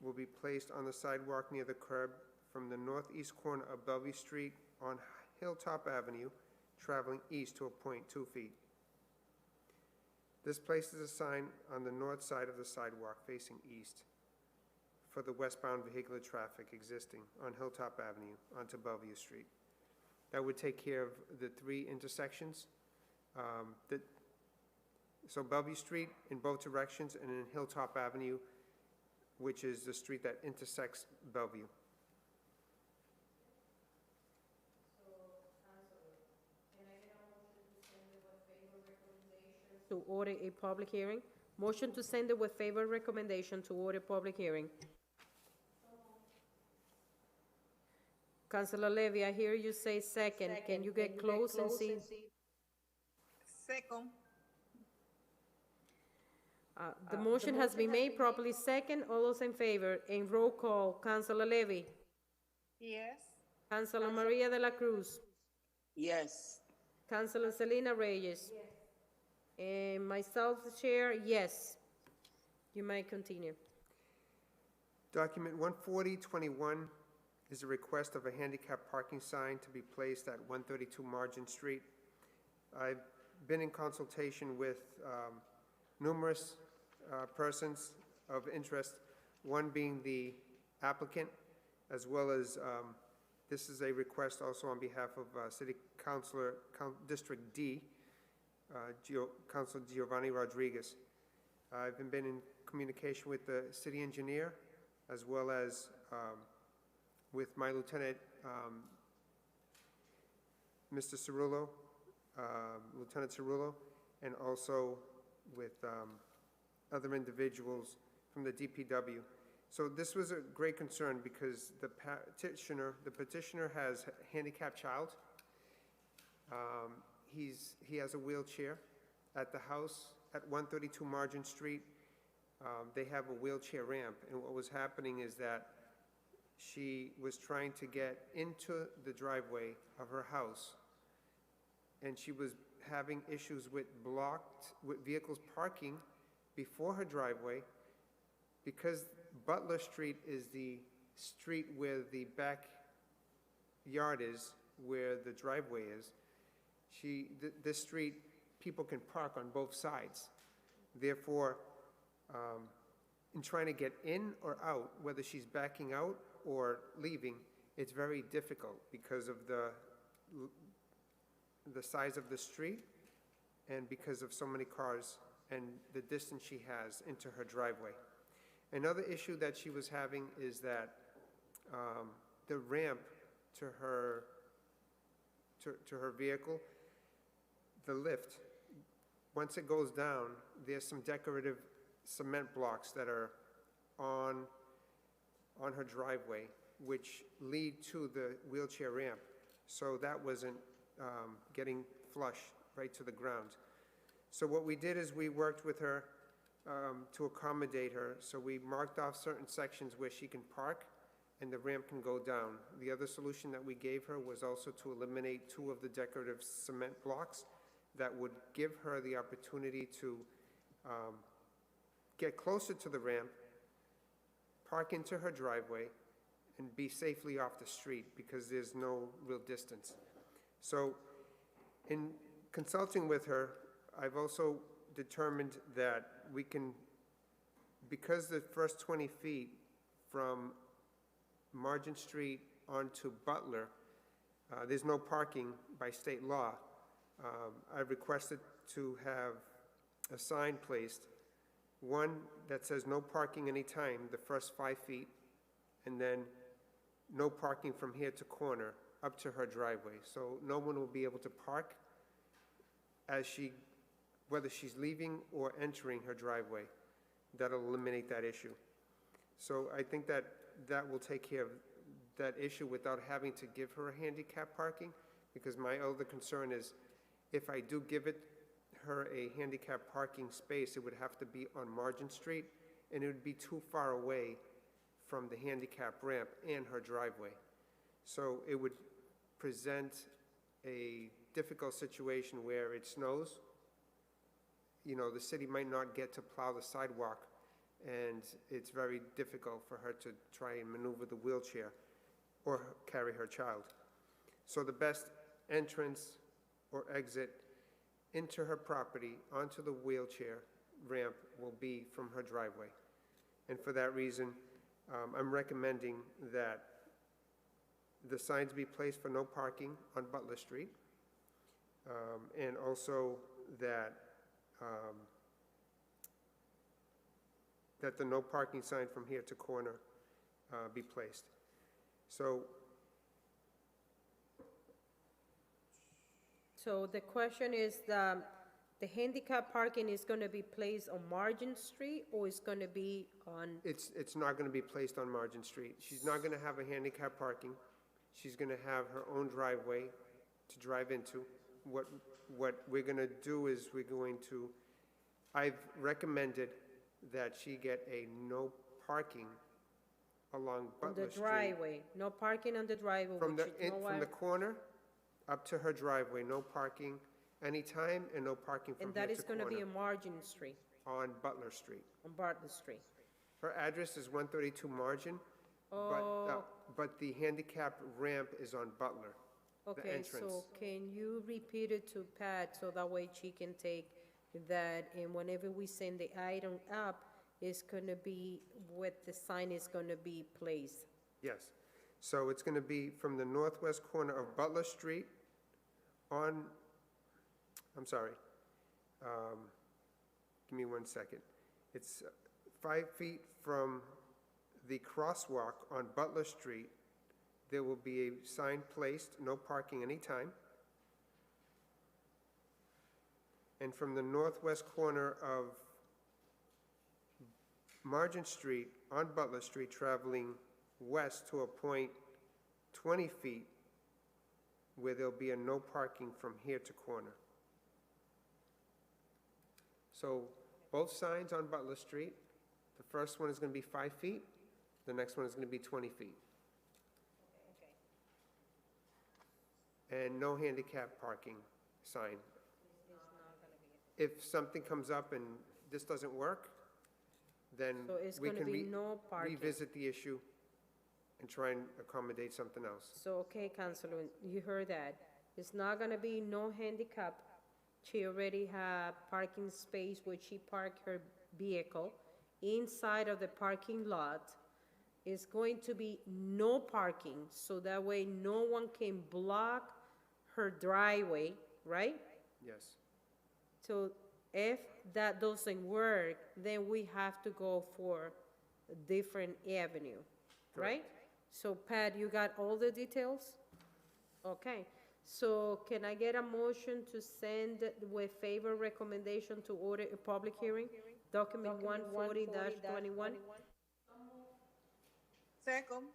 will be placed on the sidewalk near the curb from the northeast corner of Bellevue Street on Hilltop Avenue, traveling east to a point 2 feet. This places a sign on the north side of the sidewalk facing east for the westbound vehicular traffic existing on Hilltop Avenue onto Bellevue Street. That would take care of the three intersections. So Bellevue Street in both directions, and then Hilltop Avenue, which is the street that intersects Bellevue. To order a public hearing. Motion to send it with favor recommendation to order public hearing. Councilor Levy, I hear you say second. Can you get close and see? Second. The motion has been made properly second. All those in favor, and roll call. Councilor Levy. Yes. Councilor Maria de la Cruz. Yes. Councilor Selena Reyes. Yes. And myself, the chair, yes. You may continue. Document 14021 is a request of a handicap parking sign to be placed at 132 Margin Street. I've been in consultation with numerous persons of interest, one being the applicant, as well as this is a request also on behalf of City Councilor, District D, Councilor Giovanni Rodriguez. I've been in communication with the city engineer, as well as with my lieutenant, Mr. Cerullo, Lieutenant Cerullo, and also with other individuals from the DPW. So this was a great concern because the petitioner has a handicapped child. He has a wheelchair. At the house at 132 Margin Street, they have a wheelchair ramp, and what was happening is that she was trying to get into the driveway of her house, and she was having issues with vehicles parking before her driveway, because Butler Street is the street where the backyard is, where the driveway is. This street, people can park on both sides. Therefore, in trying to get in or out, whether she's backing out or leaving, it's very difficult because of the size of the street and because of so many cars and the distance she has into her driveway. Another issue that she was having is that the ramp to her vehicle, the lift, once it goes down, there's some decorative cement blocks that are on her driveway, which lead to the wheelchair ramp. So that wasn't getting flush right to the ground. So what we did is we worked with her to accommodate her. So we marked off certain sections where she can park and the ramp can go down. The other solution that we gave her was also to eliminate 2 of the decorative cement blocks that would give her the opportunity to get closer to the ramp, park into her driveway, and be safely off the street because there's no real distance. So in consulting with her, I've also determined that we can, because the first 20 feet from Margin Street onto Butler, there's no parking by state law. I've requested to have a sign placed, one that says no parking anytime, the first 5 feet, and then no parking from here to corner up to her driveway. So no one will be able to park as whether she's leaving or entering her driveway. That'll eliminate that issue. So I think that will take care of that issue without having to give her a handicap parking, because my other concern is if I do give her a handicap parking space, it would have to be on Margin Street, and it would be too far away from the handicap ramp and her driveway. So it would present a difficult situation where it snows. You know, the city might not get to plow the sidewalk, and it's very difficult for her to try and maneuver the wheelchair or carry her child. So the best entrance or exit into her property onto the wheelchair ramp will be from her driveway. And for that reason, I'm recommending that the signs be placed for no parking on Butler Street, and also that the no parking sign from here to corner be placed. So the question is, the handicap parking is going to be placed on Margin Street, or it's going to be on? It's not going to be placed on Margin Street. She's not going to have a handicap parking. She's going to have her own driveway to drive into. What we're going to do is I've recommended that she get a no parking along Butler Street. On the driveway, no parking on the driveway. From the corner up to her driveway, no parking anytime, and no parking from here to corner. And that is going to be on Margin Street? On Butler Street. On Butler Street. Her address is 132 Margin, but the handicap ramp is on Butler, the Okay, entrance. so can you repeat it to Pat so that way she can take that, and whenever we send the item up, it's going to be what the sign is going to be placed? Yes. So it's going to be from the northwest corner of Butler Street on, I'm sorry, give me 1 second. It's 5 feet from the crosswalk on Butler Street. There will be a sign placed, no parking anytime. And from the northwest corner of Margin Street on Butler Street, traveling west to a point 20 feet where there'll be a no parking from here to corner. So both signs on Butler Street, the first one is going to be 5 feet, the next one is going to be 20 feet. And no handicap parking sign. If something comes up and this doesn't work, then So it's we going to can be no parking? revisit the issue and try and accommodate something else. So, okay, Councilor, you heard that. It's not going to be no handicap. She already have parking space where she parked her vehicle, inside of the parking lot is going to be no parking, so that way no one can block her driveway, right? Yes. So if that doesn't work, then we have to go for a different avenue, right? So Pat, you got all the details? Okay, so can I get a motion to send with favor recommendation to order a public hearing? Document 140-21. Second.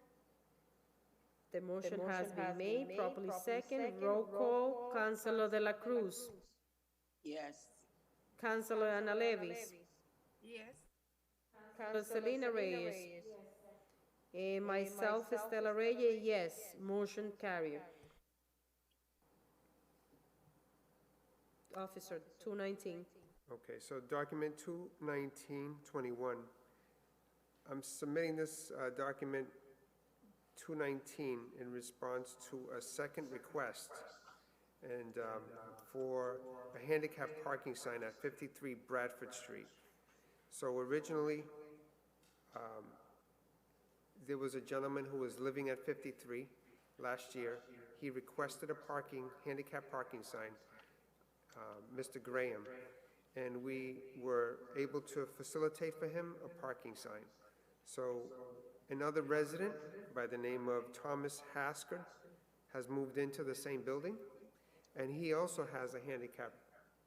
The motion has been made, properly second. Roll call, Councilor De La Cruz. Yes. Councilor Ana Levis. Yes. Councilor Selena Reyes. And myself, Estela Reyes, yes. Motion carried. Officer, 219. Okay, so document 21921. I'm submitting this document 219 in response to a second request and for a handicap parking sign at 53 Bradford Street. So originally, there was a gentleman who was living at 53 last year. He requested a handicap parking sign, Mr. Graham, and we were able to facilitate for him a parking sign. So another resident by the name of Thomas Hasker has moved into the same building, and he also has a handicap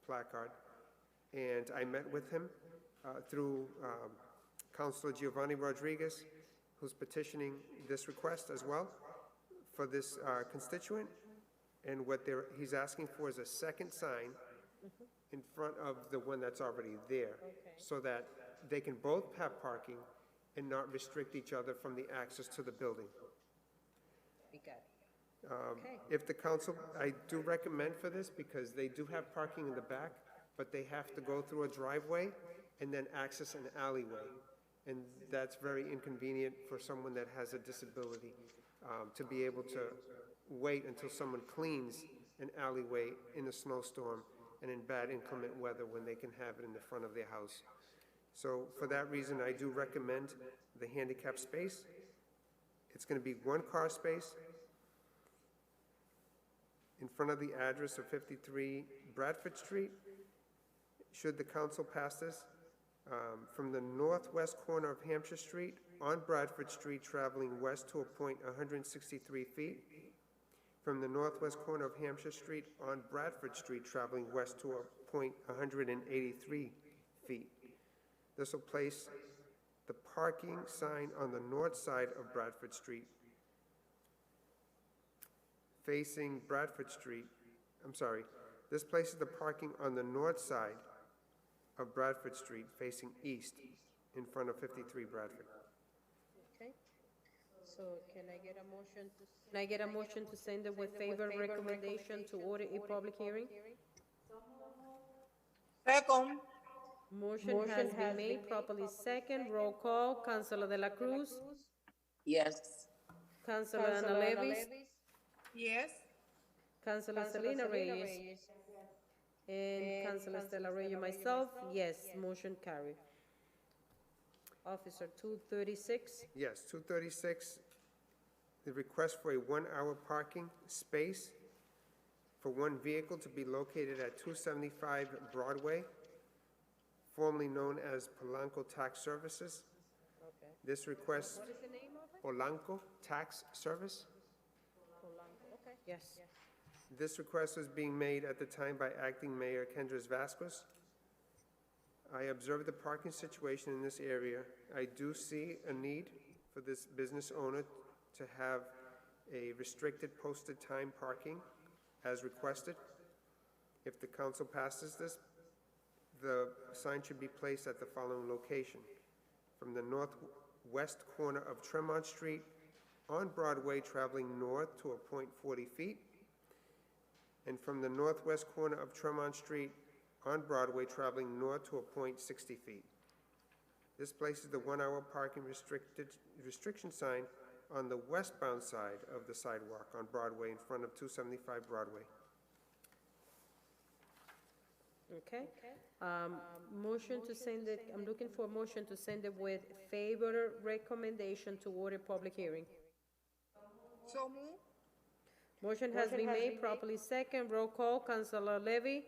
placard. And I met with him through Councilor Giovanni Rodriguez, who's petitioning this request as well for this constituent. And what he's asking for is a second sign in front of the one that's already there, so that they can both have parking and not restrict each other from the access to the building. If the council, I do recommend for this because they do have parking in the back, but they have to go through a driveway and then access an alleyway. And that's very inconvenient for someone that has a disability, to be able to wait until someone cleans an alleyway in a snowstorm and in bad inclement weather when they can have it in the front of their house. So for that reason, I do recommend the handicap space. It's going to be one car space in front of the address of 53 Bradford Street. Should the council pass this, from the northwest corner of Hampshire Street on Bradford Street, traveling west to a point 163 feet. From the northwest corner of Hampshire Street on Bradford Street, traveling west to a point 183 feet. This will place the parking sign on the north side of Bradford Street, facing Bradford Street. I'm sorry, this places the parking on the north side of Bradford Street, facing east, in front of 53 Bradford. Okay. So can I get a motion to send it with favor recommendation to order a public hearing? Second. Motion has been made, properly second. Roll call, Councilor De La Cruz. Yes. Councilor Ana Levis. Yes. Councilor Selena Reyes. And Councilor Estela Reyes, myself, yes, motion carried. Officer, 236. Yes, 236, the request for a 1-hour parking space for one vehicle to be located at 275 Broadway, formerly known as Polanco Tax Services. Okay. This request, What is the name of it? Polanco Tax Service. Polanco, okay. Yes. This request was being made at the time by Acting Mayor Kendris Vasquez. I observed the parking situation in this area. I do see a need for this business owner to have a restricted posted time parking as requested. If the council passes this, the sign should be placed at the following location: from the northwest corner of Tremont Street on Broadway, traveling north to a point 40 feet, and from the northwest corner of Tremont Street on Broadway, traveling north to a point 60 feet. This places the 1-hour parking restriction sign on the westbound side of the sidewalk on Broadway in front of 275 Broadway. Okay. Motion to send it, I'm looking for a motion to send it with favor recommendation to order public hearing. So move. Motion has been made, properly second. Roll call, Councilor Levy.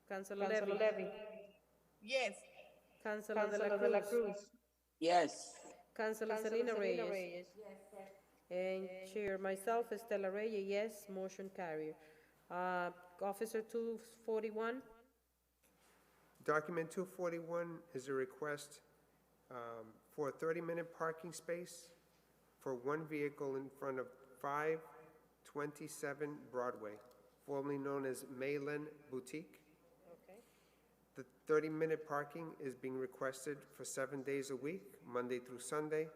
Councilor Levy. Yes. Councilor de la Cruz. Yes. Councilor Selena Reyes. And Chair, myself, Estela Reyes, yes, motion carried. Officer 241, Document 241 is a request for a 30-minute parking space for one vehicle in front of 527 Broadway, formerly known as Maylen Boutique. okay, The 30-minute parking is being requested for 7 days a week, Monday through Sunday,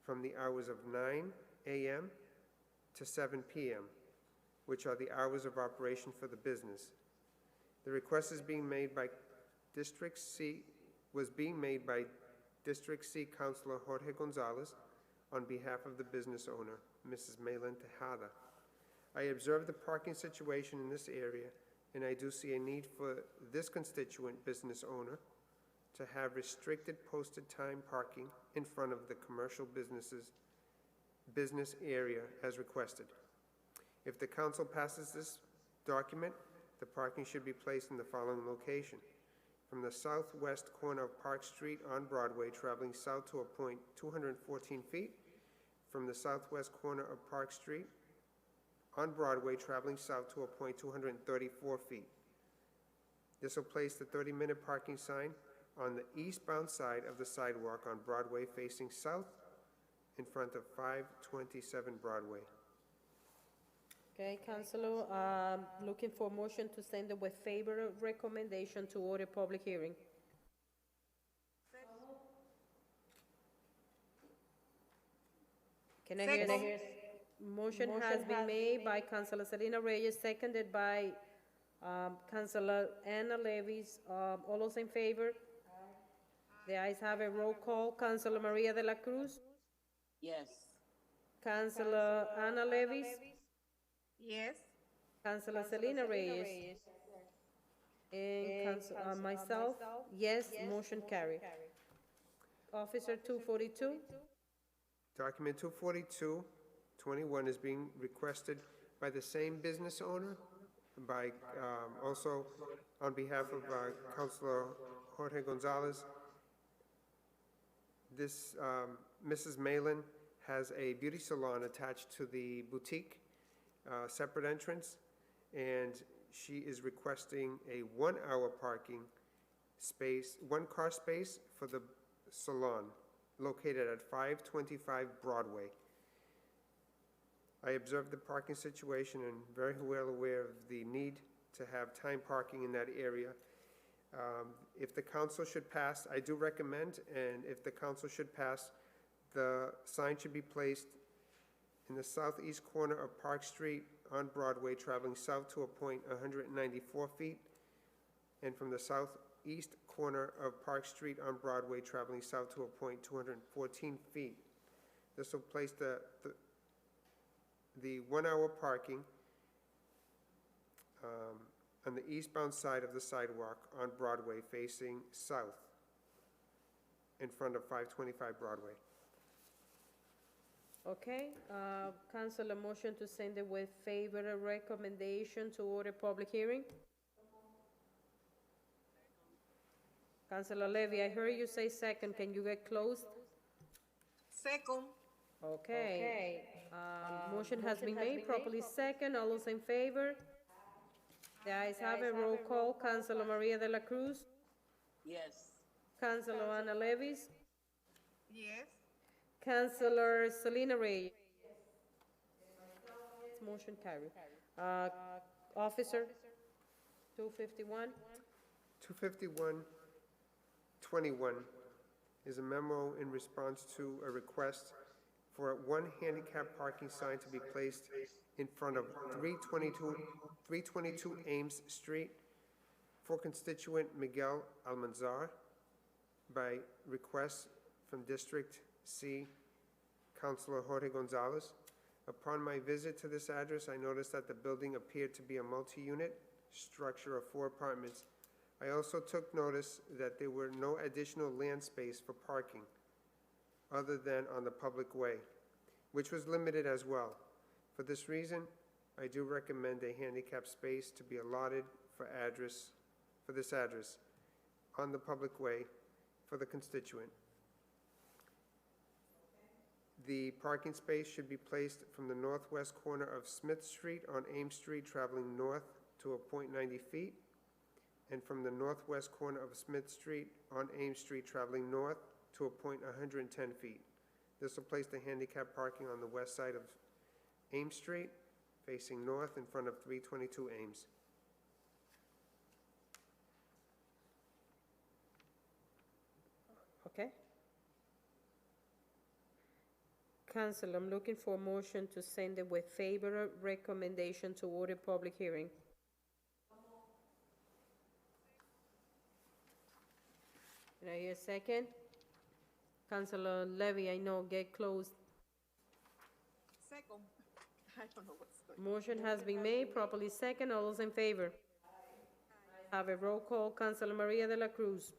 from the hours of 9 a.m. to 7 p.m., which are the hours of operation for the business. The request is being made by District C Councilor Jorge Gonzalez on behalf of the business owner, Mrs. Maylen Tejada. I observe the parking situation in this area, and I do see a need for this constituent business owner to have restricted posted time parking in front of the commercial business area as requested. If the council passes this document, the parking should be placed in the following location: from the southwest corner of Park Street on Broadway, traveling south to a point 214 feet, from the southwest corner of Park Street on Broadway, traveling south to a point 234 feet. This will place the 30-minute parking sign on the eastbound side of the sidewalk on Broadway facing south in front of 527 Broadway. okay, Councilor, looking for a motion to send it with favor recommendation to order public hearing. Can I hear? Second. Motion has been made by Councilor Selena Reyes, seconded by Councilor Anna Levis. All those in favor? The ayes have a roll call. Councilor Maria de la Cruz, Yes. Councilor Anna Levis, Yes. Councilor Selena Reyes, and myself, yes, motion carried. Officer 242, Document 242-21 is being requested by the same business owner, by, also on behalf of Councilor Jorge Gonzalez. This, Mrs. Maylen has a beauty salon attached to the boutique, separate entrance, and she is requesting a 1-hour parking space, 1-car space for the salon located at 525 Broadway. I observed the parking situation and very well aware of the need to have time parking in that area. If the council should pass, I do recommend, and if the council should pass, the sign should be placed in the southeast corner of Park Street on Broadway, traveling south to a point 194 feet, and from the southeast corner of Park Street on Broadway, traveling south to a point 214 feet. This will place the 1-hour parking on the eastbound side of the sidewalk on Broadway facing south in front of 525 Broadway. okay. Councilor, motion to send it with favor recommendation to order public hearing. Councilor Levy, I heard you say second. Can you get closed? Second. Okay. Motion has been made, properly second. All those in favor? The ayes have a roll call. Councilor Maria de la Cruz, Yes. Councilor Ana Levis, Yes. Councilor Selena Reyes. Motion carried. Officer 251, 251-21 is a memo in response to a request for one handicap parking sign to be placed in front of 322 Ames Street for constituent Miguel Almanzar by request from District C Councilor Jorge Gonzalez. Upon my visit to this address, I noticed that the building appeared to be a multi-unit structure of 4 apartments. I also took notice that there were no additional land space for parking other than on the public way, which was limited as well. For this reason, I do recommend a handicap space to be allotted for this address on the public way for the constituent. The parking space should be placed from the northwest corner of Smith Street on Ames Street, traveling north to a point 90 feet, and from the northwest corner of Smith Street on Ames Street, traveling north to a point 110 feet. This will place the handicap parking on the west side of Ames Street, facing north in front of 322 Ames. Okay. Council, I'm looking for a motion to send it with favorable recommendation to order public hearing. Can I hear a second? Councilor Levy, I know, get close. Second. I don't know what's going on. Motion has been made, properly second. All those in favor? Have a roll call. Councilor Maria de la Cruz.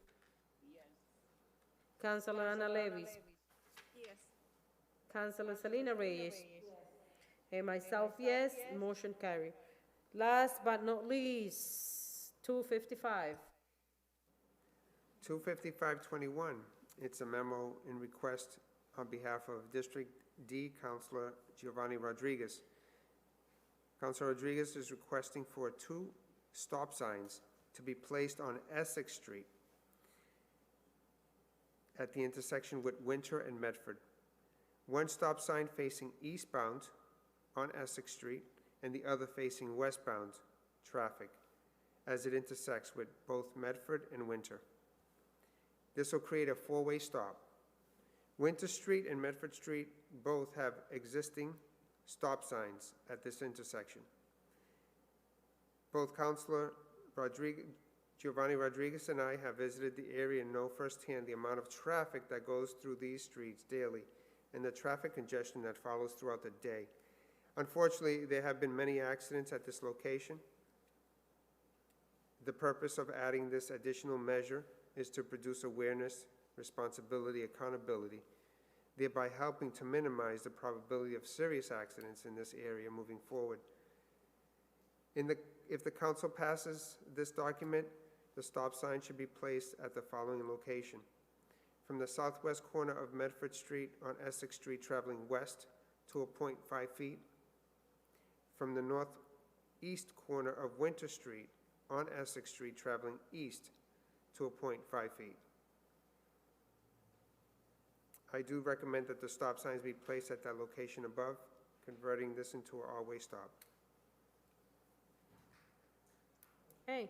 Councilor Ana Levis. Yes. Councilor Selena Reyes. And myself, yes. Motion carried. Last but not least, 255. 25521, it's a memo in request on behalf of District D Councilor Giovanni Rodriguez. Councilor Rodriguez is requesting for 2 stop signs to be placed on Essex Street at the intersection with Winter and Medford. 1 stop sign facing eastbound on Essex Street and the other facing westbound traffic as it intersects with both Medford and Winter. This will create a 4-way stop. Winter Street and Medford Street both have existing stop signs at this intersection. Both Councilor Giovanni Rodriguez and I have visited the area and know firsthand the amount of traffic that goes through these streets daily and the traffic congestion that follows throughout the day. Unfortunately, there have been many accidents at this location. The purpose of adding this additional measure is to produce awareness, responsibility, accountability, thereby helping to minimize the probability of serious accidents in this area moving forward. If the council passes this document, the stop sign should be placed at the following location: from the southwest corner of Medford Street on Essex Street traveling west to a point 5 feet, from the northeast corner of Winter Street on Essex Street traveling east to a point 5 feet. I do recommend that the stop signs be placed at that location above, converting this into an all-way stop. Okay.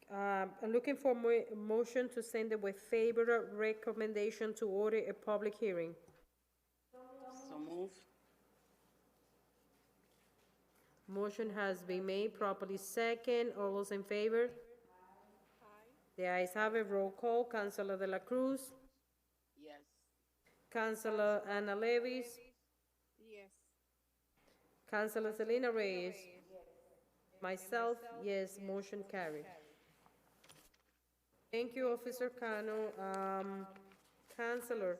I'm looking for a motion to send it with favorable recommendation to order a public hearing. So move. Motion has been made, properly second. All those in favor? The ayes have it. Roll call. Councilor de la Cruz. Yes. Councilor Ana Levis. Yes. Councilor Selena Reyes. Myself, yes. Motion carried. Thank you, Officer Cano. Councilor,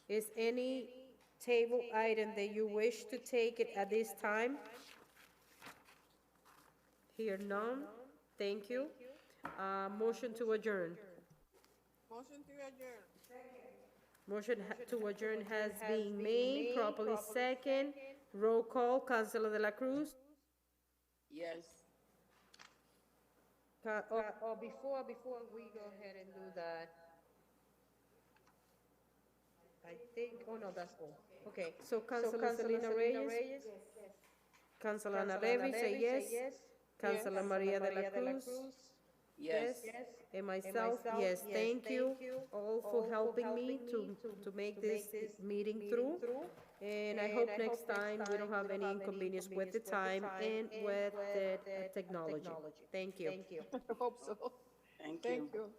is any table item that you wish to take it at this time? Here none. Thank you. Motion to adjourn. Motion to adjourn. Motion to adjourn has been made, properly second. Roll call. Councilor de la Cruz. Yes. Before we go ahead and do that, I think, oh no, that's all. Okay, so Councilor Selena Reyes. Councilor Ana Levi, say yes. Councilor Maria de la Cruz. Yes. And myself, yes. Thank you all for helping me to make this meeting through. And I hope next time we don't have any inconvenience with the time and with the technology. Thank you. I hope so. Thank Thank you. you.